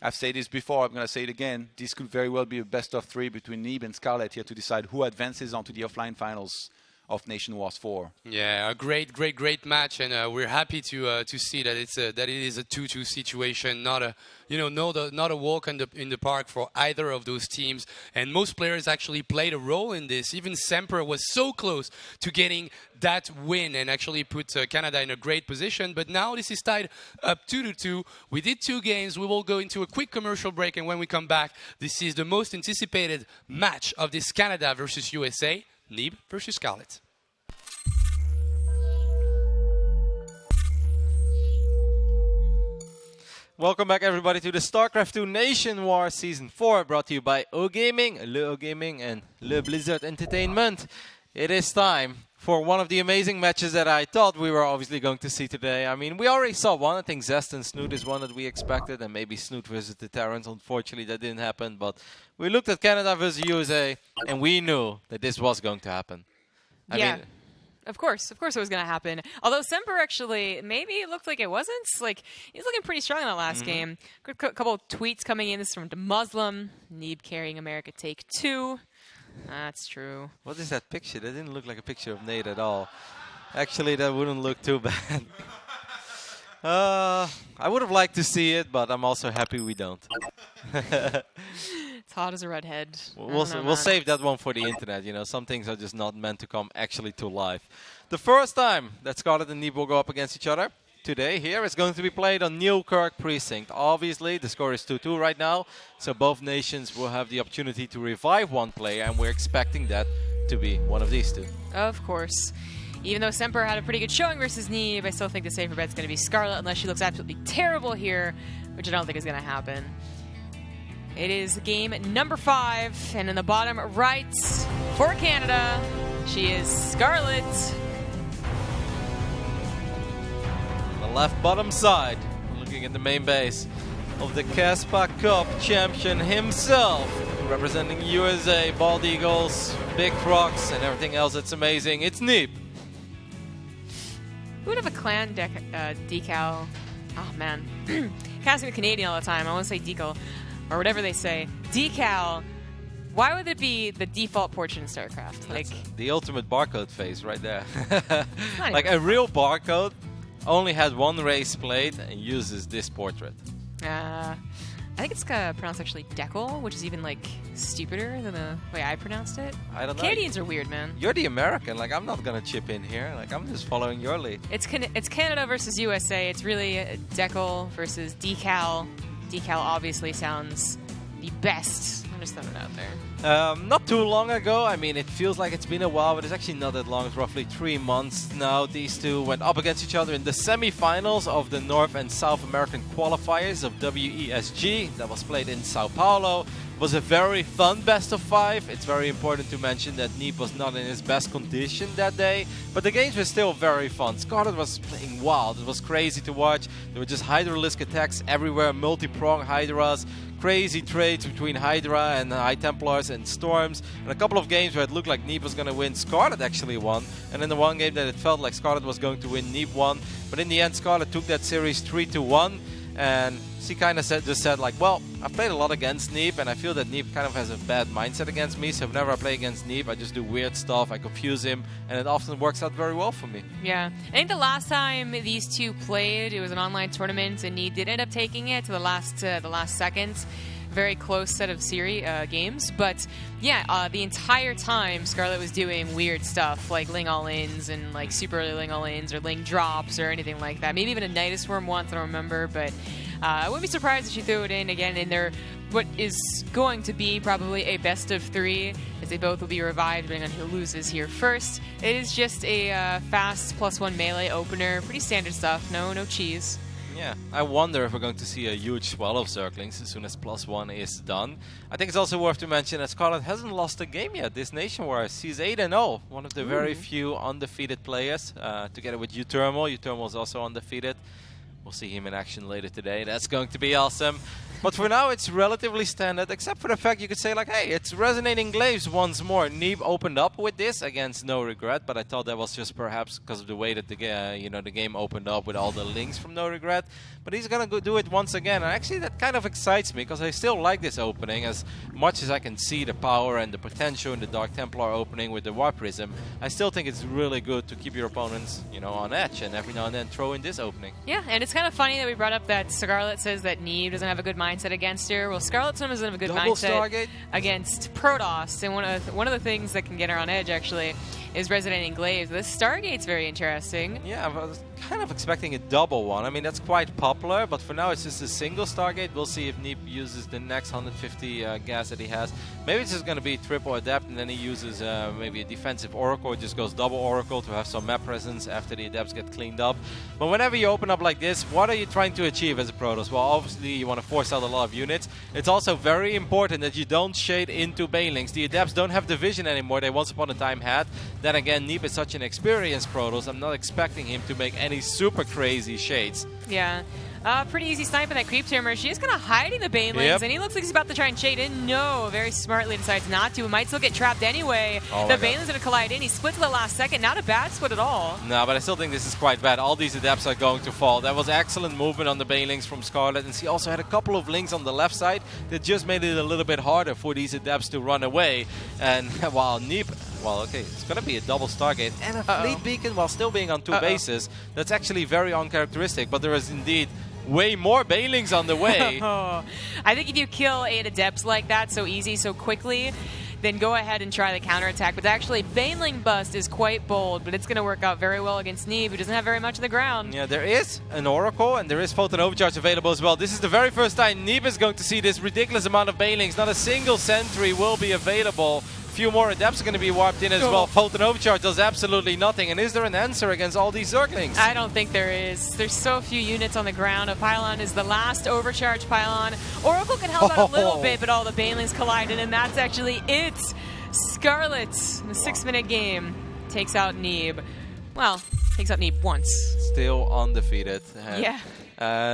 I've said this before, I'm gonna say it again. This could very well be a best of 3 between Neeb and Scarlet here to decide who advances onto the offline finals of Nation Wars 4. Yeah, a great match, and we're happy to see that it is a 2-2 situation, not a not a walk in the park for either of those teams. And most players actually played a role in this. Even Semper was so close to getting that win and actually put Canada in a great position. But now this is tied up 2-2. We did 2 games. We will go into a quick commercial break, and when we come back, this is the most anticipated match of this Canada versus USA. Neeb versus Scarlet. Welcome back, everybody, to the Starcraft 2 Nation War Season 4, brought to you by O Gaming, Le O Gaming, and Le Blizzard Entertainment. It is time for one of the amazing matches that I thought we were obviously going to see today. I mean, we already saw one. I think Zest and Snoot is one that we expected, and maybe Snoot versus the Terrans. Unfortunately, that didn't happen. But we looked at Canada versus USA, and we knew that this was going to happen. I mean, of course it was going to happen. Although Semper actually, maybe it looked like it wasn't. Like, he's looking pretty strong in that last game. A couple of tweets coming in. This is from the Muslim. Neeb carrying America, take 2. That's true. What is that picture? That didn't look like a picture of Nate at all. Actually, that wouldn't look too bad. I would have liked to see it, but I'm also happy we don't. It's hot as a redhead. We'll save that one for the internet. You know, some things are just not meant to come actually to life. The first time that Scarlet and Neeb will go up against each other today here is going to be played on Newkirk Precinct. Obviously, the score is 2-2 right now, so both nations will have the opportunity to revive one player, and we're expecting that to be one of these two. Of course. Even though Semper had a pretty good showing versus Neeb, I still think the safer bet's going to be Scarlet, unless she looks absolutely terrible here, which I don't think is going to happen. It is game number 5, and in the bottom right for Canada, she is Scarlet. Left bottom side, looking at the main base of the Caspa Cup champion himself, representing USA, Bald Eagles, Big Crocs, and everything else that's amazing. It's Neeb. Who would have a clan decal? Oh man, casting the Canadian all the time. I want to say decal, or whatever they say. Decal. Why would it be the default portrait in Starcraft? Like the ultimate barcode face right there. Like a real barcode only has one race plate and uses this portrait. I think it's pronounced actually Decal, which is even like stupider than the way I pronounced it. I don't know. Canadians are weird, man. You're the American. Like, I'm not gonna chip in here. Like, I'm just following your lead. It's Canada versus USA. It's really Decal versus Decal. Decal obviously sounds the best. I'm just throwing it out there. Not too long ago, I mean, it feels like it's been a while, but it's actually not that long. It's roughly 3 months now. These two went up against each other in the semi-finals of the North and South American qualifiers of WESG that was played in Sao Paulo. It was a very fun best of 5. It's very important to mention that Neeb was not in his best condition that day, but the games were still very fun. Scarlet was playing wild. It was crazy to watch. There were just Hydralisk attacks everywhere, multi-prong Hydras, crazy trades between Hydra and High Templars and Storms, and a couple of games where it looked like Neeb was going to win, Scarlet actually won, and then the one game that it felt like Scarlet was going to win, Neeb won, but in the end Scarlet took that series 3-1, and she kind of just said like, well, I played a lot against Neeb, and I feel that Neeb kind of has a bad mindset against me, so whenever I play against Neeb, I just do weird stuff, I confuse him, and it often works out very well for me. Yeah, I think the last time these two played, it was an online tournament, and Neeb did end up taking it to the last second. Very close set of games, but yeah, the entire time Scarlet was doing weird stuff like Ling all-ins and like super early Ling all-ins or Ling drops or anything like that. Maybe even a Nidus Worm once, I don't remember, but I wouldn't be surprised if she threw it in again in their what is going to be probably a best of 3, as they both will be revived depending on who loses here first. It is just a fast +1 melee opener, pretty standard stuff, no cheese. Yeah, I wonder if we're going to see a huge swell of Zerglings as soon as +1 is done. I think it's also worth to mention that Scarlet hasn't lost a game yet this Nation War. She's 8-0, one of the very few undefeated players, together with Uthermal. Uthermal is also undefeated. We'll see him in action later today. That's going to be awesome. But for now, it's relatively standard, except for the fact you could say, like, hey, it's Resonating Glaives once more. Neeb opened up with this against No Regret, but I thought that was just perhaps because of the way that the game opened up with all the links from No Regret. But he's going to go do it once again. And actually, that kind of excites me, because I still like this opening. As much as I can see the power and the potential in the Dark Templar opening with the Warp Prism, I still think it's really good to keep your opponents, on edge, and every now and then throw in this opening. Yeah, and it's kind of funny that we brought up that Scarlet says that Neeb doesn't have a good mindset against her. Well, Scarlet sometimes doesn't have a good mindset Stargate against Protoss, and one of the things that can get her on edge actually is Resonating Glaives. This Stargate's very interesting. Yeah, kind of expecting a double one. I mean, that's quite popular, but for now it's just a single Stargate. We'll see if Neep uses the next 150 gas that he has. Maybe it's just going to be triple Adept, and then he uses maybe a defensive Oracle, or just goes double Oracle to have some map presence after the Adepts get cleaned up. But whenever you open up like this, what are you trying to achieve as a Protoss? Well, obviously you want to force out a lot of units. It's also very important that you don't shade into Banelings. The Adepts don't have the vision anymore they once upon a time had. Then again, Neep is such an experienced Protoss, I'm not expecting him to make any super crazy shades. Yeah. Pretty easy sniping that creep tumor. She is kind of hiding the Banelings, and he looks like he's about to try and shade in. No, very smartly decides not to. He might still get trapped anyway. The Banelings going to collide in. He splits at the last second. Not a bad split at all. No, but I still think this is quite bad. All these Adepts are going to fall. That was excellent movement on the Banelings from Scarlet, and she also had a couple of links on the left side that just made it a little bit harder for these Adepts to run away. And while Neep... Well, okay, it's going to be a double Stargate and a Fleet Beacon while still being on two bases. That's actually very uncharacteristic, but there is indeed way more Banelings on the way. I think if you kill 8 Adepts like that so easy, so quickly, then go ahead and try the counterattack. But actually, Baneling Bust is quite bold, but it's going to work out very well against Neeb, who doesn't have very much of the ground. Yeah, there is an Oracle, and there is Photon Overcharge available as well. This is the very first time Neeb is going to see this ridiculous amount of Banelings. Not a single sentry will be available. Few more Adepts are going to be warped in as well. Photon Overcharge does absolutely nothing. And is there an answer against all these Zerglings? I don't think there is. There's so few units on the ground. A Pylon is the last Overcharge Pylon. Oracle can help out a little bit, but all the Banelings collided, and that's actually it. Scarlet, in the 6-minute game, takes out Neeb. Well, takes out Neeb once. Still undefeated. Yeah.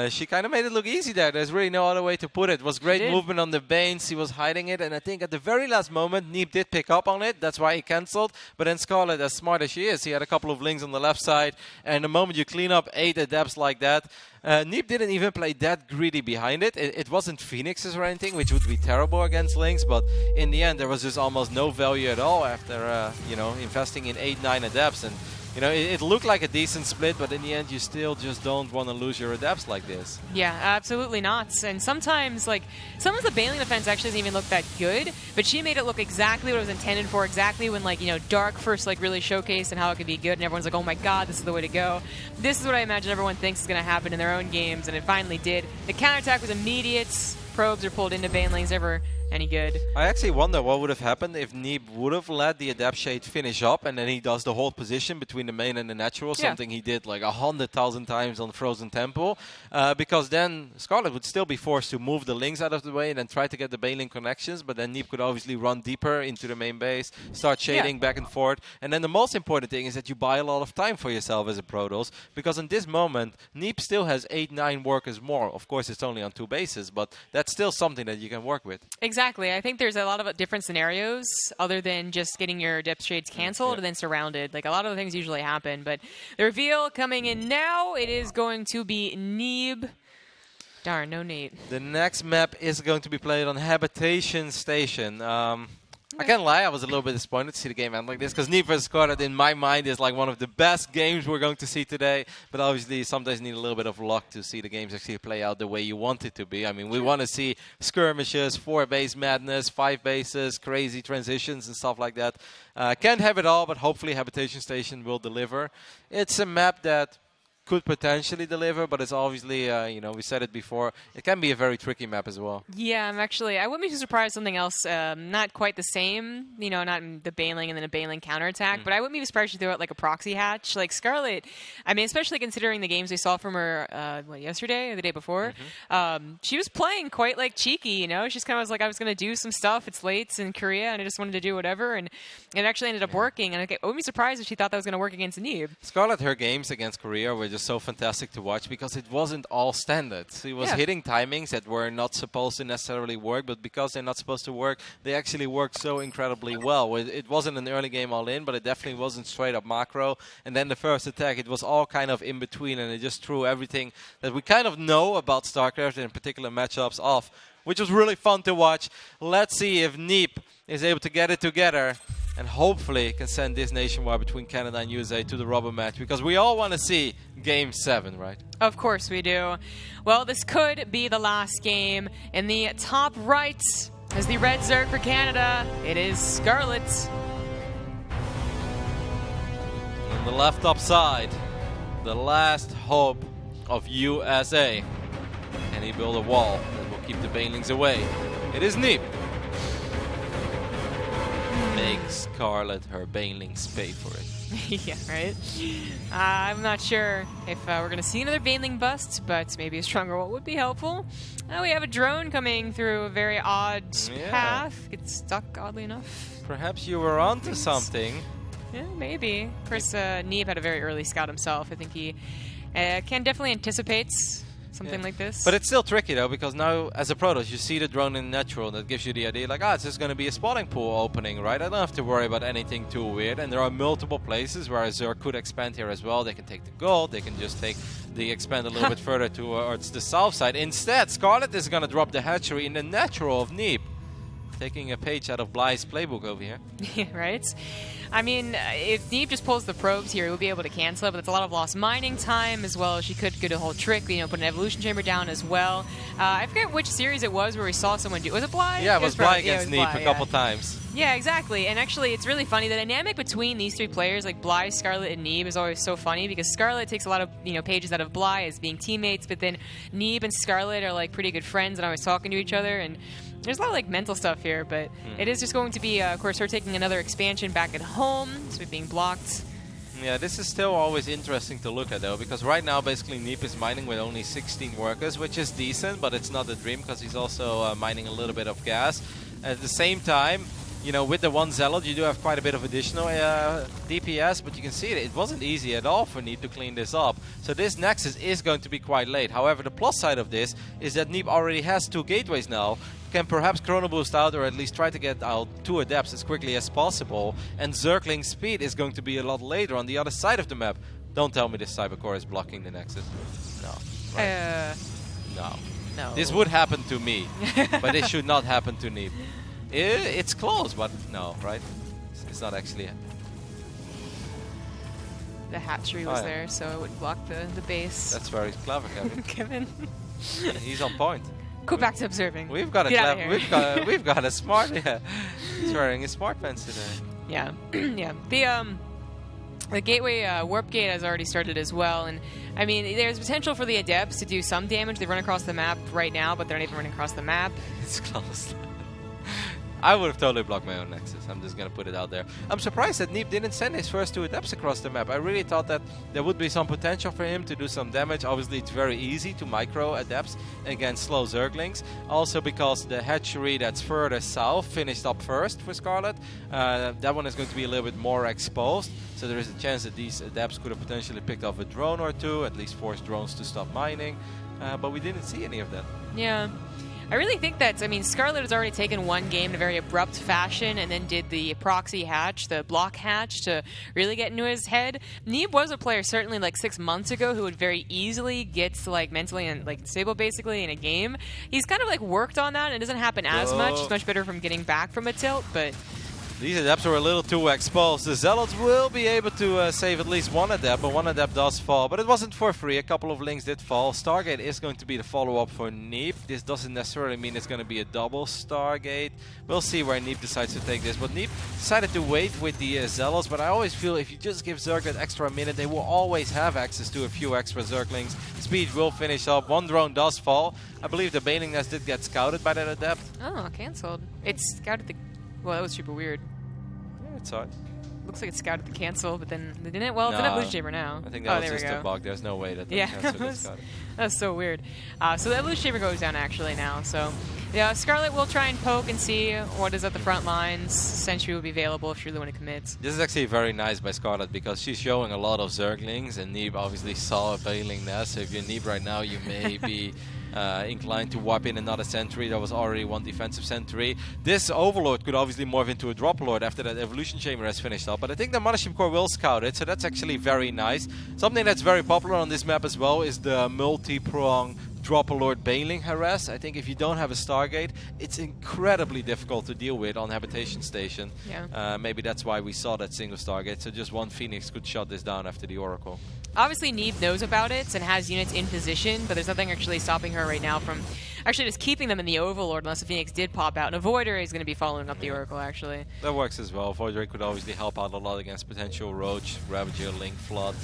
She kind of made it look easy there. There's really no other way to put it. It was great movement on the Banes. He was hiding it, and I think at the very last moment, Neeb did pick up on it. That's why he cancelled. But then Scarlet, as smart as she is, he had a couple of links on the left side. And the moment you clean up 8 Adepts like that, Neeb didn't even play that greedy behind it. It wasn't Phoenixes or anything, which would be terrible against links. But in the end, there was just almost no value at all after investing in 8-9 Adepts. And it looked like a decent split, but in the end, you still just don't want to lose your Adepts like this. Yeah, absolutely not. And sometimes, some of the Baneling defense actually doesn't even look that good, but she made it look exactly what it was intended for, exactly when, Dark first, really showcased and how it could be good, and everyone's like, oh my god, this is the way to go. This is what I imagine everyone thinks is going to happen in their own games, and it finally did. The counterattack was immediate. Probes are pulled into Banelings, never any good. I actually wonder what would have happened if Neeb would have let the Adept Shade finish up, and then he does the whole position between the main and the natural, something he did 100,000 times on Frozen Temple, because then Scarlet would still be forced to move the links out of the way and then try to get the Baneling connections, but then Neeb could obviously run deeper into the main base, start shading back and forth, and then the most important thing is that you buy a lot of time for yourself as a Protoss, because in this moment, Neeb still has 8-9 workers more. Of course, it's only on 2 bases, but that's still something that you can work with. Exactly. I think there's a lot of different scenarios other than just getting your depth shades canceled and then surrounded. A lot of the things usually happen. But the reveal coming in now, it is going to be Neeb. Darn, no Nate. The next map is going to be played on Habitation Station. I can't lie, I was a little bit disappointed to see the game end like this, because Neeb vs Scarlet in my mind is one of the best games we're going to see today. But obviously, sometimes you need a little bit of luck to see the games actually play out the way you want it to be. I mean, we want to see skirmishes, 4-base madness, 5 bases, crazy transitions and stuff like that. Can't have it all, but hopefully Habitation Station will deliver. It's a map that could potentially deliver, but it's obviously, we said it before, it can be a very tricky map as well. Yeah, I wouldn't be too surprised something else, not quite the same, not the Baneling and then a Baneling counterattack, but I wouldn't be surprised if she threw out a proxy hatch. Scarlet, I mean, especially considering the games we saw from her, yesterday or the day before, she was playing quite cheeky, She's kind of was I was going to do some stuff, it's late in Korea, and I just wanted to do whatever, and it actually ended up working, and I wouldn't be surprised if she thought that was going to work against Neeb. Scarlet, her games against Korea were just so fantastic to watch because it wasn't all standard. She was hitting timings that were not supposed to necessarily work, but because they're not supposed to work, they actually worked so incredibly well. It wasn't an early game all-in, but it definitely wasn't straight-up macro. And then the first attack, it was all kind of in between, and it just threw everything that we kind of know about Starcraft and in particular matchups off, which was really fun to watch. Let's see if Neeb is able to get it together and hopefully can send this nationwide between Canada and USA to the rubber match, because we all want to see Game 7, right? Of course we do. Well, this could be the last game. In the top right is the red Zerg for Canada. It is Scarlet. On the left top side, the last hope of USA. Can he build a wall that will keep the banelings away? It is Neep. Make Scarlet her banelings pay for it. Yeah, right? I'm not sure if we're going to see another baneling bust, but maybe a stronger wall would be helpful. We have a drone coming through a very odd path. Gets stuck, oddly enough. Perhaps you were onto something. Yeah, maybe. Of course, Neeb had a very early scout himself. I think he can definitely anticipate something like this. But it's still tricky though, because now as a Protoss you see the drone in natural, that gives you the idea like, it's just going to be a spawning pool opening, right? I don't have to worry about anything too weird, and there are multiple places where Zerg could expand here as well. They can take the gold, they can just take the expand a little bit further towards the south side. Instead, Scarlet is going to drop the hatchery in the natural of Neep. Taking a page out of Bly's playbook over here. Yeah, right? I mean, if Neeb just pulls the probes here, we'll be able to cancel it, but it's a lot of lost mining time as well. She could get a whole trick, put an evolution chamber down as well. I forget which series it was where we saw someone do. Was it Bly? Yeah, it was Bly against Neeb a couple times. Yeah, exactly. And actually, it's really funny. The dynamic between these three players, like Bly, Scarlet, and Neeb, is always so funny because Scarlet takes a lot of pages out of Bly as being teammates, but then Neeb and Scarlet are like pretty good friends and always talking to each other. And there's a lot of like mental stuff here, but it is just going to be, of course, her taking another expansion back at home, so being blocked. Yeah, this is still always interesting to look at though, because right now basically Neep is mining with only 16 workers, which is decent, but it's not a dream because he's also mining a little bit of gas. At the same time, with the one Zealot, you do have quite a bit of additional DPS, but you can see it wasn't easy at all for Neep to clean this up. So this Nexus is going to be quite late. However, the plus side of this is that Neep already has 2 gateways now, can perhaps chrono boost out or at least try to get out 2 adepts as quickly as possible, and Zergling speed is going to be a lot later on the other side of the map. Don't tell me this Cybercore is blocking the Nexus. No. Right. No. This would happen to me, but it should not happen to Neep. It's close, but no, right? It's not actually. The hatchery was there, so it would block the base. That's very clever, Kevin. Kevin. He's on point. Go back to observing. We've got a smart. Yeah, he's wearing a smart fence today. Yeah, yeah. The gateway warp gate has already started as well, and I mean, there's potential for the adepts to do some damage. They run across the map right now, but they're not even running across the map. It's close. I would have totally blocked my own Nexus. I'm just going to put it out there. I'm surprised that Neep didn't send his first 2 adepts across the map. I really thought that there would be some potential for him to do some damage. Obviously, it's very easy to micro adepts against slow Zerglings. Also because the hatchery that's further south finished up first for Scarlet. That one is going to be a little bit more exposed. So there is a chance that these adepts could have potentially picked off a drone or 2, at least forced drones to stop mining. But we didn't see any of that. Yeah. I really think that, Scarlet has already taken one game in a very abrupt fashion and then did the proxy hatch, the block hatch, to really get into his head. Neeb was a player certainly like 6 months ago who would very easily get to mentally and stable basically in a game. He's kind of worked on that, and it doesn't happen as much. It's much better from getting back from a tilt, but these adepts are a little too exposed. The Zealots will be able to save at least one adept, but one adept does fall. But it wasn't for free. A couple of links did fall. Stargate is going to be the follow-up for Neep. This doesn't necessarily mean it's going to be a double Stargate. We'll see where Neep decides to take this. But Neep decided to wait with the Zealots, but I always feel if you just give Zerg that extra minute, they will always have access to a few extra Zerglings. Speed will finish up. One drone does fall. I believe the Baning Nest did get scouted by that adept. Oh, cancelled. It's scouted the... Well, that was super weird. Yeah, it's hard. Looks like it scouted the cancel, but then they didn't. Well, it's an evolution chamber now. I think that was just a bug. There's no way that the cancel gets scouted. That's so weird. So the evolution chamber goes down actually now. So yeah, Scarlet will try and poke and see what is at the front lines. Sentry will be available if you really want to commit. This is actually very nice by Scarlet because she's showing a lot of Zerglings, and Neeb obviously saw a Baneling Nest. So if you're Neeb right now, you may be inclined to wipe in another sentry. There was already one defensive sentry. This Overlord could obviously morph into a Drop Lord after that evolution chamber has finished up, but I think the Mothership Core will scout it, so that's actually very nice. Something that's very popular on this map as well is the multi-prong Drop a Lord Baneling harass. I think if you don't have a Stargate, it's incredibly difficult to deal with on Habitation Station. Yeah. Maybe that's why we saw that single Stargate, so just one Phoenix could shut this down after the Oracle. Obviously, Neeb knows about it and has units in position, but there's nothing actually stopping her right now from actually just keeping them in the Overlord unless the Phoenix did pop out. And Avoider is going to be following up the Oracle, actually. That works as well. Avoider could obviously help out a lot against potential Roach, Ravager, Link, Flood.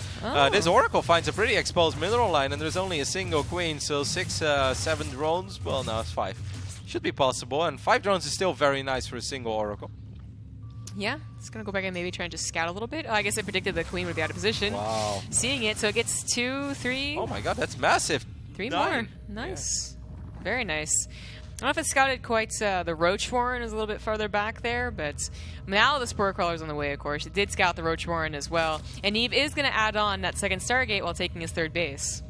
This Oracle finds a pretty exposed mineral line, and there's only a single Queen, so 6, 7 drones. Well, no, it's 5. Should be possible, and 5 drones is still very nice for a single Oracle. Yeah, it's going to go back and maybe try and just scout a little bit. I guess I predicted the Queen would be out of position. Wow. Seeing it, so it gets 2, 3. Oh my god, that's massive. 3 more. Nice. Yeah. Very nice. I don't know if it scouted quite the Roach Warren is a little bit farther back there, but now the Spore Crawler's on the way, of course. It did scout the Roach Warren as well. And Neve is going to add on that second Stargate while taking his third base.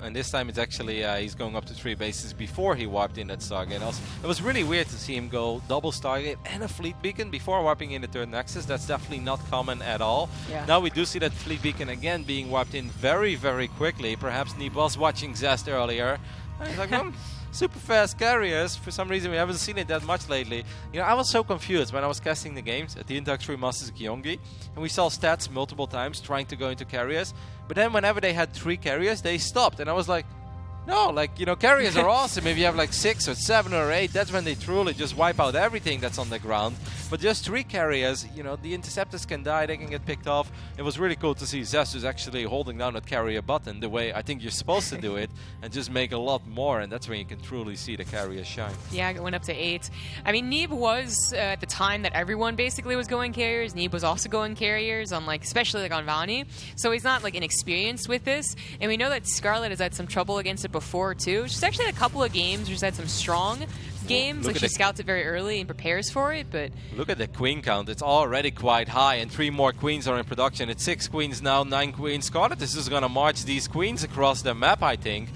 And this time it's actually, he's going up to 3 bases before he warped in that Stargate. Also, it was really weird to see him go double Stargate and a Fleet Beacon before warping in the third Nexus. That's definitely not common at all. Yeah. Now we do see that Fleet Beacon again being warped in very, very quickly. Perhaps Neep was watching Zest earlier. And he's like, super fast carriers. For some reason, we haven't seen it that much lately. You know, I was so confused when I was casting the games at the introductory Masters Gyeonggi, and we saw stats multiple times trying to go into carriers. But then whenever they had 3 carriers, they stopped. And I was like, no, like, you know, carriers are awesome. If you have like 6 or 7 or 8, that's when they truly just wipe out everything that's on the ground. But just 3 carriers, you know, the interceptors can die, they can get picked off. It was really cool to see Zestus actually holding down that carrier button the way I think you're supposed to do it, and just make a lot more, and that's when you can truly see the carrier shine. Yeah, it went up to 8. I mean, Neeb was, at the time that everyone basically was going carriers, Neeb was also going carriers, on like, especially like on Vani. So he's not like inexperienced with this, and we know that Scarlet has had some trouble against it before too. She's actually had a couple of games where she's had some strong games, like she scouts it very early and prepares for it, but... Look at the queen count. It's already quite high, and 3 more queens are in production. It's 6 queens now, 9 queens. Scarlet is just going to march these queens across the map, I think.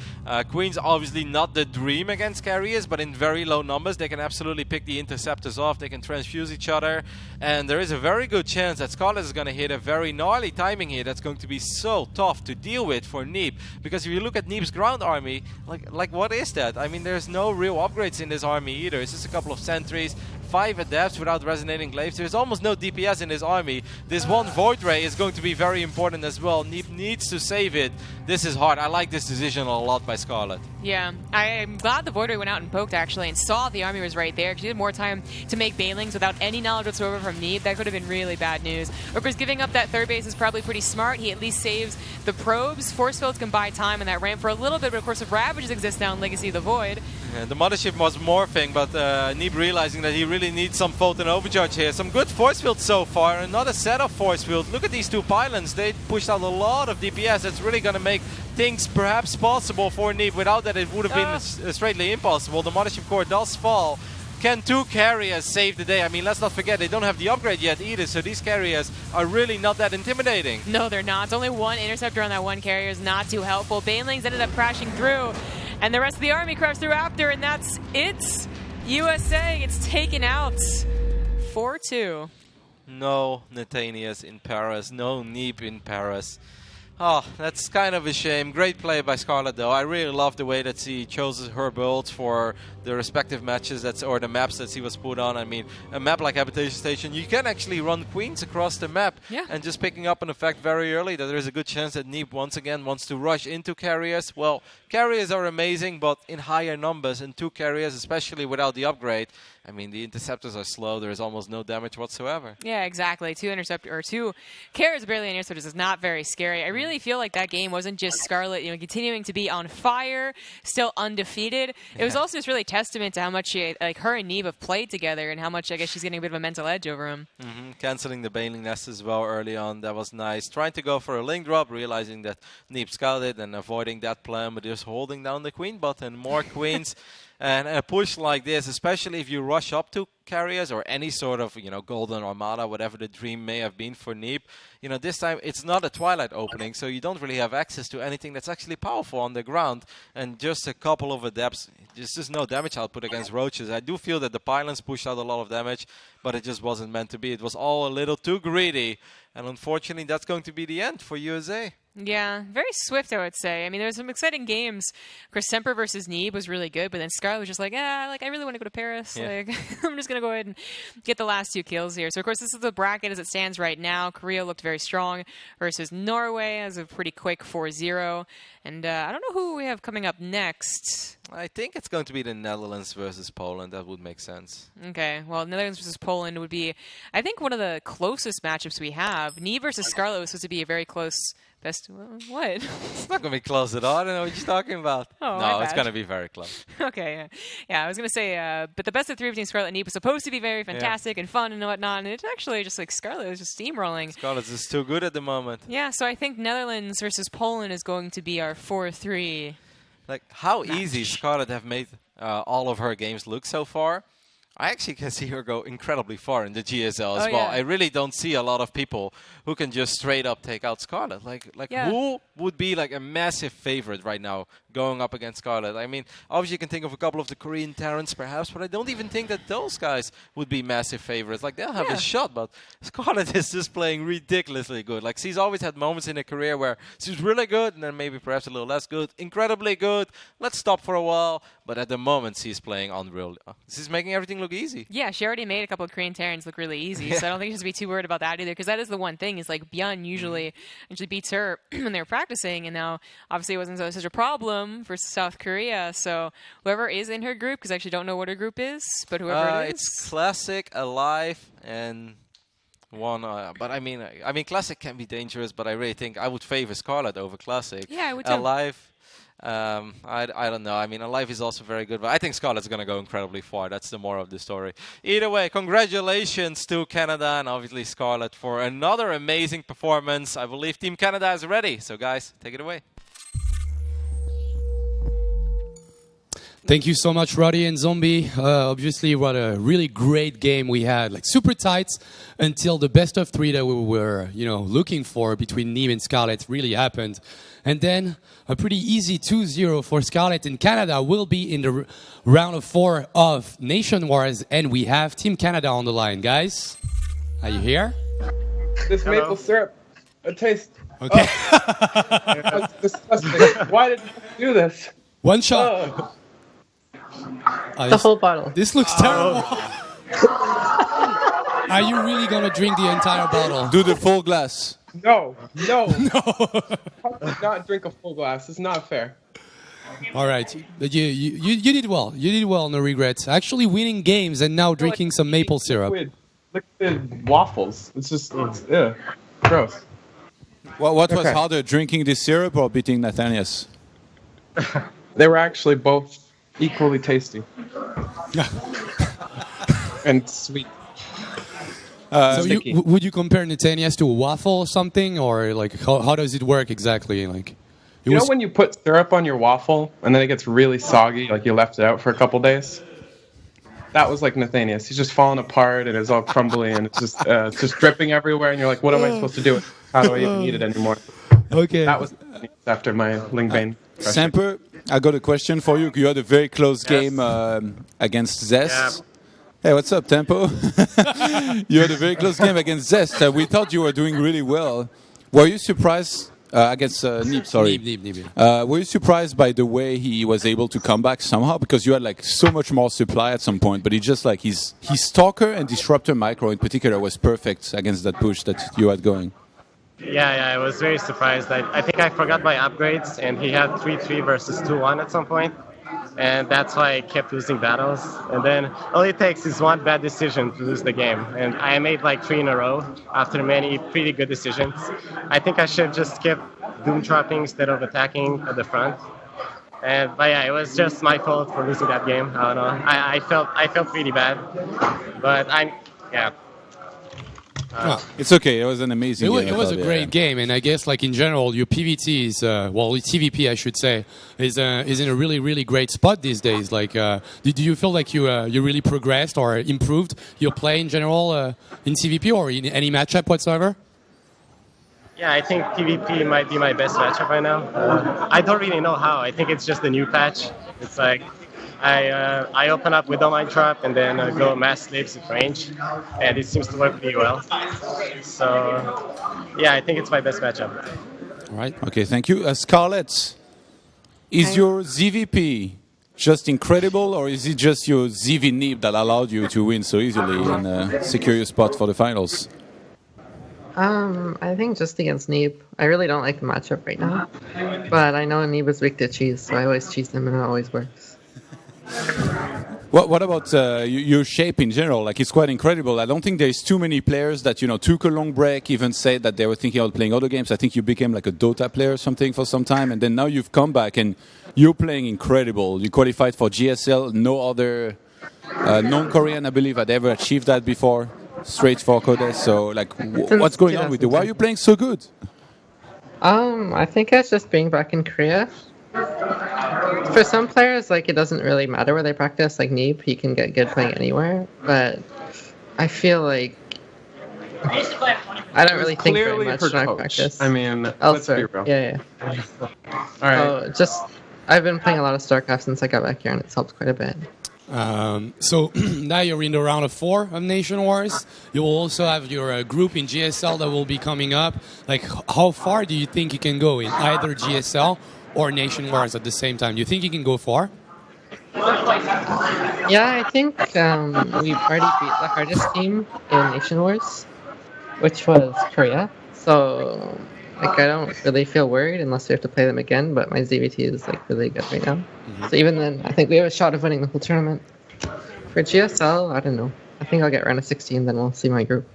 Queens obviously not the dream against carriers, but in very low numbers, they can absolutely pick the interceptors off. They can transfuse each other, and there is a very good chance that Scarlet is going to hit a very gnarly timing here that's going to be so tough to deal with for Neeb. Because if you look at Neeb's ground army, like what is that? I mean, there's no real upgrades in this army either. It's just a couple of sentries, 5 adepts without resonating glaives. There's almost no DPS in this army. This one Void Ray is going to be very important as well. Neeb needs to save it. This is hard. I like this decision a lot by Scarlet. Yeah, I'm glad the Void Ray went out and poked actually and saw the army was right there, because he had more time to make Banelings without any knowledge whatsoever from Neeb. That could have been really bad news. Of course, giving up that third base is probably pretty smart. He at least saves the probes. Force fields can buy time in that ramp for a little bit, but of course if Ravages exist now in Legacy of the Void. Yeah, the Mothership was morphing, but Neeb realizing that he really needs some Photon Overcharge here. Some good force fields so far, another set of force fields. Look at these 2 pylons. They pushed out a lot of DPS. That's really going to make things perhaps possible for Neeb. Without that, it would have been straightly impossible. The Mothership core does fall. Can 2 carriers save the day? I mean, let's not forget, they don't have the upgrade yet either, so these carriers are really not that intimidating. No, they're not. It's only 1 interceptor on that 1 carrier is not too helpful. Banelings ended up crashing through, and the rest of the army crashed through after, and that's it. USA gets taken out 4-2. No Nathanias in Paris, no Neeb in Paris. Oh, that's kind of a shame. Great play by Scarlet, though. I really love the way that she chose her builds for the respective matches or the maps that she was put on. I mean, a map like Habitation Station, you can actually run queens across the map. Yeah. And just picking up on the fact very early that there is a good chance that Neeb once again wants to rush into carriers. Well, carriers are amazing, but in higher numbers, and 2 carriers, especially without the upgrade, I mean, the interceptors are slow. There is almost no damage whatsoever. Yeah, exactly. 2 carriers barely interceptors is not very scary. I really feel like that game wasn't just Scarlet, continuing to be on fire, still undefeated. It was also just really testament to how much her and Neeb have played together, and how much I guess she's getting a bit of a mental edge over him. Canceling the Baneling Nest as well early on. That was nice. Trying to go for a link drop, realizing that Neeb scouted and avoiding that plan, but just holding down the queen button. More queens. And a push like this, especially if you rush up to carriers or any sort of, Golden Armada, whatever the dream may have been for Neeb, this time it's not a Twilight opening, so you don't really have access to anything that's actually powerful on the ground. And just a couple of adepts, just no damage output against Roaches. I do feel that the pylons pushed out a lot of damage, but it just wasn't meant to be. It was all a little too greedy. And unfortunately, that's going to be the end for USA. Yeah, very swift, I would say. I mean, there's some exciting games. Of course, Semper versus Neeb was really good, but then Scarlet was just like, I really want to go to Paris. Yeah. Like, I'm just going to go ahead and get the last 2 kills here. So, of course, this is the bracket as it stands right now. Korea looked very strong versus Norway as a pretty quick 4-0. And I don't know who we have coming up next. I think it's going to be the Netherlands versus Poland. That would make sense. Okay, well, Netherlands versus Poland would be, I think, one of the closest matchups we have. Neeb versus Scarlet was supposed to be a very close best. What? It's not going to be close at all. I don't know what you're talking about. Oh, no, my it's bad. going to be very close. Okay, yeah. I was going to say, but the best of 3 between Scarlet and Neeb was supposed to be very fantastic and fun and whatnot, and it's actually just like Scarlet was just steamrolling. Scarlet is too good at the moment. Yeah, so I think Netherlands versus Poland is going to be our 4-3. Like, how easy Scarlet have made all of her games look so far. I actually can see her go incredibly far in the GSL as well. Yeah. I really don't see a lot of people who can just straight up take out Scarlet. Like Yeah. who would be like a massive favorite right now going up against Scarlet? I mean, obviously you can think of a couple of the Korean Terrans perhaps, but I don't even think that those guys would be massive favorites. Like, they'll have a shot, but Scarlet is just playing ridiculously good. Like, she's always had moments in her career where she's really good and then maybe perhaps a little less good. Incredibly good. Let's stop for a while. But at the moment, she's playing unreal. She's making everything look easy. Yeah, she already made a couple of Korean Terrans look really easy, so I don't think she should be too worried about that either, because that is the one thing, is like Byun usually beats her when they're practicing, and now obviously it wasn't such a problem for South Korea, so whoever is in her group, because I actually don't know what her group is, but whoever it is. It's Classic, Alive, and one. But I mean, Classic can be dangerous, but I really think I would favor Scarlet over Classic. Yeah, I would too. Alive. I don't know. I mean, Alive is also very good, but I think Scarlet's going to go incredibly far. That's the moral of the story. Either way, congratulations to Canada and obviously Scarlet for another amazing performance. I believe Team Canada is ready. So, guys, take it away. Thank you so much, Roddy and Zombie. Obviously, what a really great game we had. Like, super tight until the best of 3 that we were, looking for between Neeb and Scarlet really happened. And then a pretty easy 2-0 for Scarlet, and Canada will be in the round of 4 of Nation Wars, and we have Team Canada on the line. Guys, are you here? This maple syrup, it tastes... Okay. That's disgusting. Why did you do this? One shot. The whole bottle. This looks terrible. Are you really going to drink the entire bottle? Do the full glass. No. How could you not drink a full glass? It's not fair. All right. You did well. You did well, no regrets. Actually winning games and now drinking some maple syrup. Liquid waffles. It's just, gross. What was harder, drinking this syrup or beating Nathanias? They were actually both equally tasty. And sweet. So would you compare Nathanias to a waffle or something? Or like how does it work exactly? Like, you know when you put syrup on your waffle and then it gets really soggy, like you left it out for a couple days? That was like Nathanias. He's just falling apart and it's all crumbly and it's just dripping everywhere and you're like, what am I supposed to do with it? How do I even eat it anymore? Okay. That was after my Lingbane. Semper, I got a question for you. You had a very close game against Zest. Yeah. Hey, what's up, Tempo? You had a very close game against Zest. We thought you were doing really well. Were you surprised against Neeb? Sorry. Neeb. Were you surprised by the way he was able to come back somehow? Because you had like so much more supply at some point, but he just like his Stalker and Disruptor Micro in particular was perfect against that push that you had going. Yeah, I was very surprised. I think I forgot my upgrades, and he had 3-3 versus 2-1 at some point, and that's why I kept losing battles. And then all it takes is one bad decision to lose the game, and I made like 3 in a row after many pretty good decisions. I think I should have just kept doom trapping instead of attacking at the front. But yeah, it was just my fault for losing that game. I don't know. I felt really bad, but It's okay. It was an amazing game. It was a great game, and I guess like in general, your PVT is TVP I should say is in a really really great spot these days. Like, do you feel like you really progressed or improved your play in general in TVP or in any matchup whatsoever? Yeah, I think PvP might be my best matchup right now. I don't really know how. I think it's just the new patch. It's like I open up with Domain Trap and then go Mass Slaves at range, and it seems to work pretty well. So, yeah, I think it's my best matchup. All right. Okay, thank you. Scarlett, is your ZVP just incredible, or is it just your ZV nib that allowed you to win so easily and secure your spot for the finals? I think just against Neeb. I really don't like the matchup right now. But I know Neeb is weak to cheese, so I always cheese him and it always works. What about your shape in general? Like, it's quite incredible. I don't think there's too many players that, took a long break, even said that they were thinking about playing other games. I think you became like a Dota player or something for some time, and then now you've come back and you're playing incredible. You qualified for GSL. No other non-Korean, I believe, had ever achieved that before. Straight for Codes. So, like, what's going on with you? Why are you playing so good? I think it's just being back in Korea. For some players, like, it doesn't really matter where they practice. Like Neeb, he can get good playing anywhere. But I feel like I don't really think very much when I practice. I mean, let's be real. Yeah. All right. I've been playing a lot of Starcraft since I got back here, and it's helped quite a bit. So now you're in the round of 4 of Nation Wars. You will also have your group in GSL that will be coming up. Like, how far do you think you can go in either GSL or Nation Wars at the same time? Do you think you can go far? Yeah, I think we've already beat the hardest team in Nation Wars, which was Korea. So, like, I don't really feel worried unless we have to play them again, but my ZVT is, like, really good right now. Mm-hmm. So even then, I think we have a shot of winning the whole tournament. For GSL, I don't know. I think I'll get round of 16, then we'll see my group.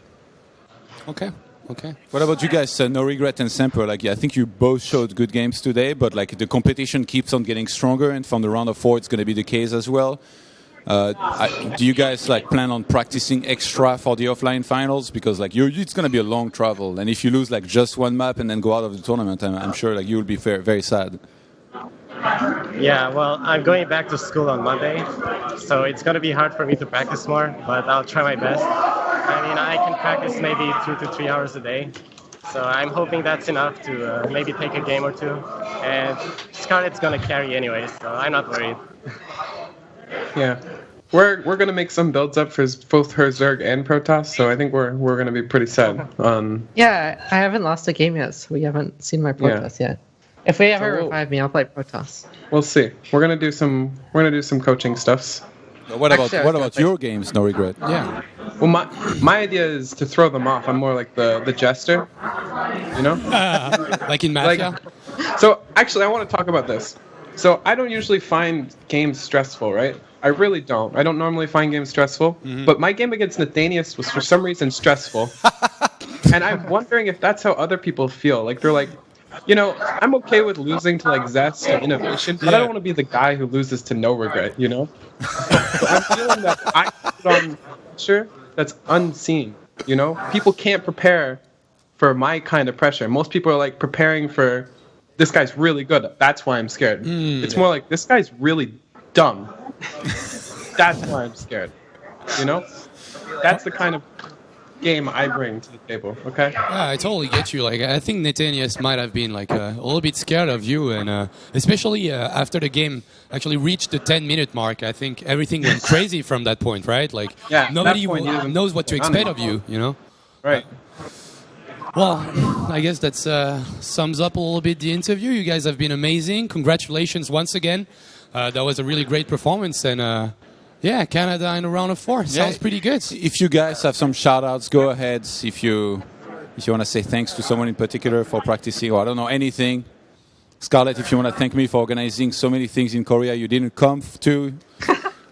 Okay. What about you guys, No Regret and Semper? Like, I think you both showed good games today, but, like, the competition keeps on getting stronger, and from the round of 4, it's going to be the case as well. Do you guys plan on practicing extra for the offline finals? Because it's going to be a long travel, and if you lose just one map and then go out of the tournament, I'm sure you will be very sad. Yeah, well, I'm going back to school on Monday, so it's going to be hard for me to practice more, but I'll try my best. I mean, I can practice maybe 2 to 3 hours a day, so I'm hoping that's enough to maybe take a game or two. And Scarlett's going to carry anyway, so I'm not worried. Yeah, we're gonna make some builds up for both her Zerg and Protoss, so I think we're gonna be pretty set on. Yeah, I haven't lost a game yet, so we haven't seen my Protoss yet. If we ever revive me, I'll play Protoss. We'll see. We're gonna do some coaching stuffs. What about your games? No Regret. Yeah. Well, my idea is to throw them off. I'm more like the jester, like in Mafia. So actually, I want to talk about this. So I don't usually find games stressful, right? I really don't. I don't normally find games stressful. Mm-hmm. But my game against Nathanius was for some reason stressful. And I'm wondering if that's how other people feel. Like, they're like, I'm okay with losing to Zest or Innovation, but I don't want to be the guy who loses to No Regret, So I'm feeling that I put on pressure that's unseen, People can't prepare for my kind of pressure. Most people are preparing for, this guy's really good. That's why I'm scared. It's more like, this guy's really dumb. That's why I'm scared. That's the kind of game I bring to the table. Okay. Yeah, I totally get you. I think Nathanius might have been a little bit scared of you, and especially after the game actually reached the 10-minute mark. I think everything went crazy from that point, right? Nobody knows what to expect of you. Right. Well, I guess that sums up a little bit the interview. You guys have been amazing. Congratulations once again. That was a really great performance. And Canada in a round of 4. Sounds pretty good. If you guys have some shout-outs, go ahead. If you want to say thanks to someone in particular for practicing, or I don't know, anything. Scarlett, if you want to thank me for organizing so many things in Korea you didn't come to,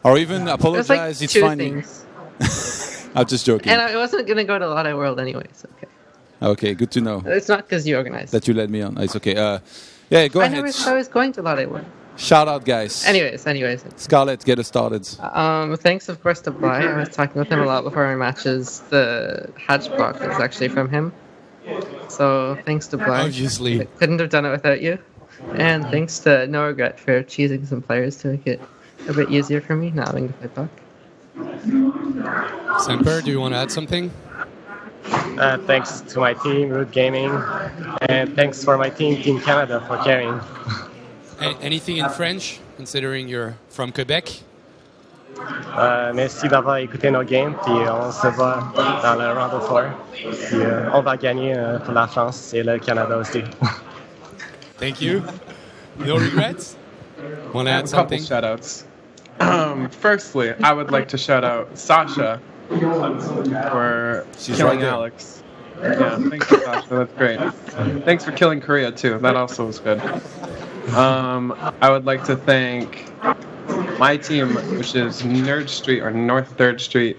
or even apologize, it's fine. I'm just joking. And I wasn't going to go to Lottie World anyway, so okay. Okay, good to know. It's not because you organized. That you led me on. It's okay. Go ahead. I never said I was going to Lottie World. Shout out, guys. Anyways. Scarlett, get us started. Thanks, of course, to Bly. I was talking with him a lot before my matches. The hatchbox is actually from him. So thanks to Bly. Obviously. I couldn't have done it without you. And thanks to No Regret for choosing some players to make it a bit easier for me, not having to play puck. Semper, do you want to add something? Thanks to my team, Root Gaming, and thanks for my team, Team Canada, for carrying. Anything in French, considering you're from Quebec? Merci d'avoir écouté nos games, puis on se voit dans le round of 4. Puis on va gagner pour la France et le Canada aussi. Thank you. No regrets? Want to add A couple something? shout-outs. Firstly, I would like to shout out Sasha for She's killing right there. Alex. Yeah, thank you, Sasha. That's great. Thanks for killing Korea too. That also was good. I would like to thank my team, which is Nerd Street or North 3rd Street,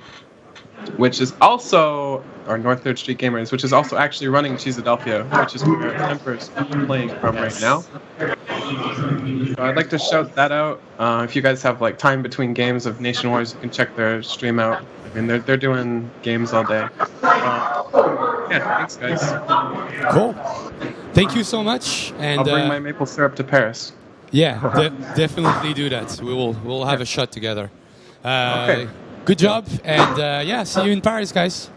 which is also or North 3rd Street Gamers, which is also actually running Cheeseadelphia, which is where Emperor's playing from right now. So I'd like to shout that out. If you guys have like time between games of Nation Wars, you can check their stream out. I mean, they're doing games all day. Yeah, thanks guys. Cool. Thank you so much. And I'll bring my maple syrup to Paris. yeah, definitely do that. We'll have a shot together. Okay. Good job, and yeah, see you in Paris, guys.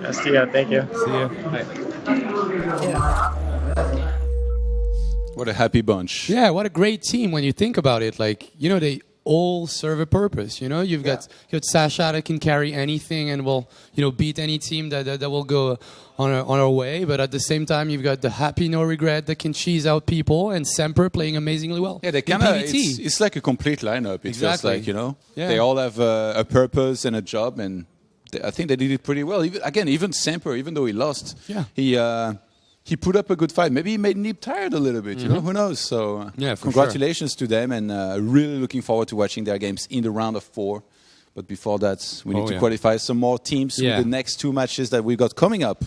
Yeah, see ya. Thank you. See you. What a happy bunch. Yeah, what a great team when you think about it. Like, you know, they all serve a purpose. You know, you've got Sasha that can carry anything and will, you know, beat any team that will go on our way. But at the same time, you've got the happy no regret that can cheese out people, and Semper playing amazingly well. Yeah, they kind of. It's like a complete lineup. It feels like, you know, they all have a purpose and a job, and I think they did it pretty well. Even Semper, even though he lost, he put up a good fight. Maybe he made Nib tired a little bit. You know, who knows? So congratulations to them, and really looking forward to watching their games in the round of 4. But before that, we need to qualify some more teams with the next 2 matches that we got coming up.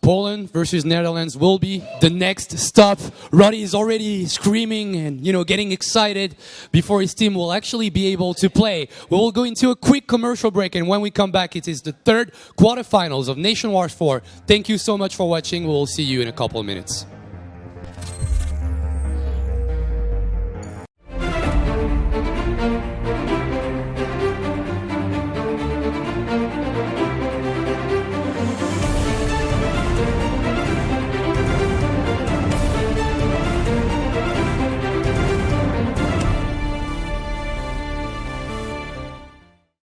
Poland versus Netherlands will be the next stop. Roddy is already screaming and, you know, getting excited before his team will actually be able to play. We will go into a quick commercial break, and when we come back, it is the 3rd quarterfinals of Nation Wars 4. Thank you so much for watching. We will see you in a couple of minutes.